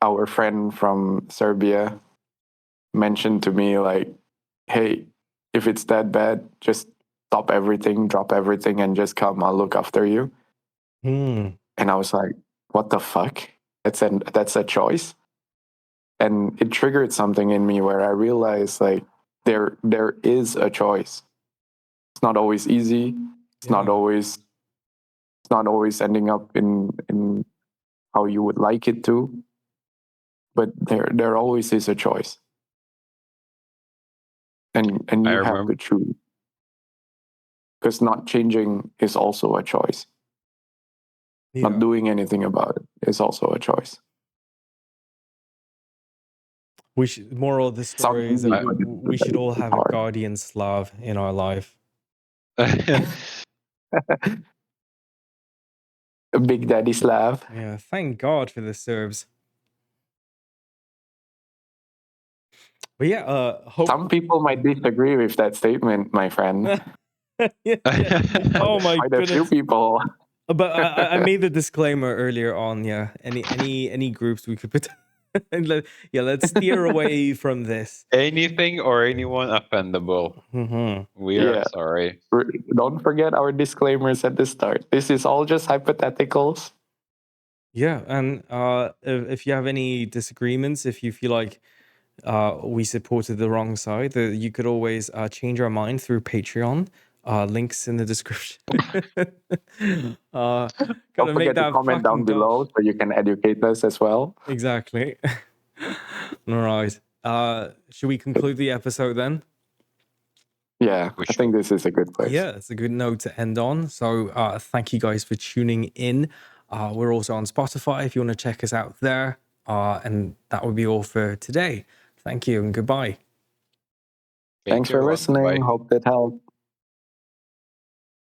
Speaker 2: our friend from Serbia mentioned to me like, "Hey, if it's that bad, just stop everything, drop everything, and just come. I'll look after you."
Speaker 3: Mm.
Speaker 2: And I was like, "What the fuck? That's a choice." And it triggered something in me where I realized like there is a choice. It's not always easy. It's not
Speaker 3: Yeah.
Speaker 2: always it's not always ending up in how you would like it to, but there always is a choice, and
Speaker 1: I
Speaker 2: you have
Speaker 1: remember.
Speaker 2: to choose, because not changing is also a choice. Not
Speaker 3: Yeah.
Speaker 2: doing anything about it is also a choice.
Speaker 3: Moral of the
Speaker 2: Sounds
Speaker 3: story is that
Speaker 2: easy,
Speaker 1: I,
Speaker 2: but
Speaker 3: we should all
Speaker 2: it's
Speaker 3: have a
Speaker 2: hard.
Speaker 3: guardian Slav in our life.
Speaker 2: A Big Daddy Slav.
Speaker 3: Yeah. Thank God for the Serbs. But yeah, hope.
Speaker 2: Some people might disagree with that statement, my friend.
Speaker 3: Yeah, yeah.
Speaker 2: Quite
Speaker 3: Oh my
Speaker 2: quite a few
Speaker 3: goodness.
Speaker 2: people.
Speaker 3: But I made the disclaimer earlier on. Yeah, any groups we could put. Let's steer away from this.
Speaker 1: Anything or anyone offendable.
Speaker 3: Mhm.
Speaker 1: We are
Speaker 2: Yeah.
Speaker 1: sorry.
Speaker 2: Don't forget our disclaimers at the start. This is all just hypotheticals.
Speaker 3: Yeah, and if you have any disagreements, if you feel like we supported the wrong side, you could always change our mind through Patreon. Links in the description. Gotta
Speaker 2: Don't
Speaker 3: make
Speaker 2: forget to
Speaker 3: that
Speaker 2: comment down
Speaker 3: fucking
Speaker 2: below
Speaker 3: dosh.
Speaker 2: so you can educate us as well.
Speaker 3: Exactly. All right. Should we conclude the episode then?
Speaker 2: Yeah,
Speaker 1: We
Speaker 2: I think
Speaker 1: should.
Speaker 2: this is a good place.
Speaker 3: Yeah, it's a good note to end on. So thank you guys for tuning in. We're also on Spotify if you want to check us out there. And that would be all for today. Thank you and goodbye.
Speaker 1: Thank
Speaker 2: Thanks
Speaker 1: you,
Speaker 2: for
Speaker 1: everyone.
Speaker 2: listening.
Speaker 1: Bye.
Speaker 2: Hope that helped.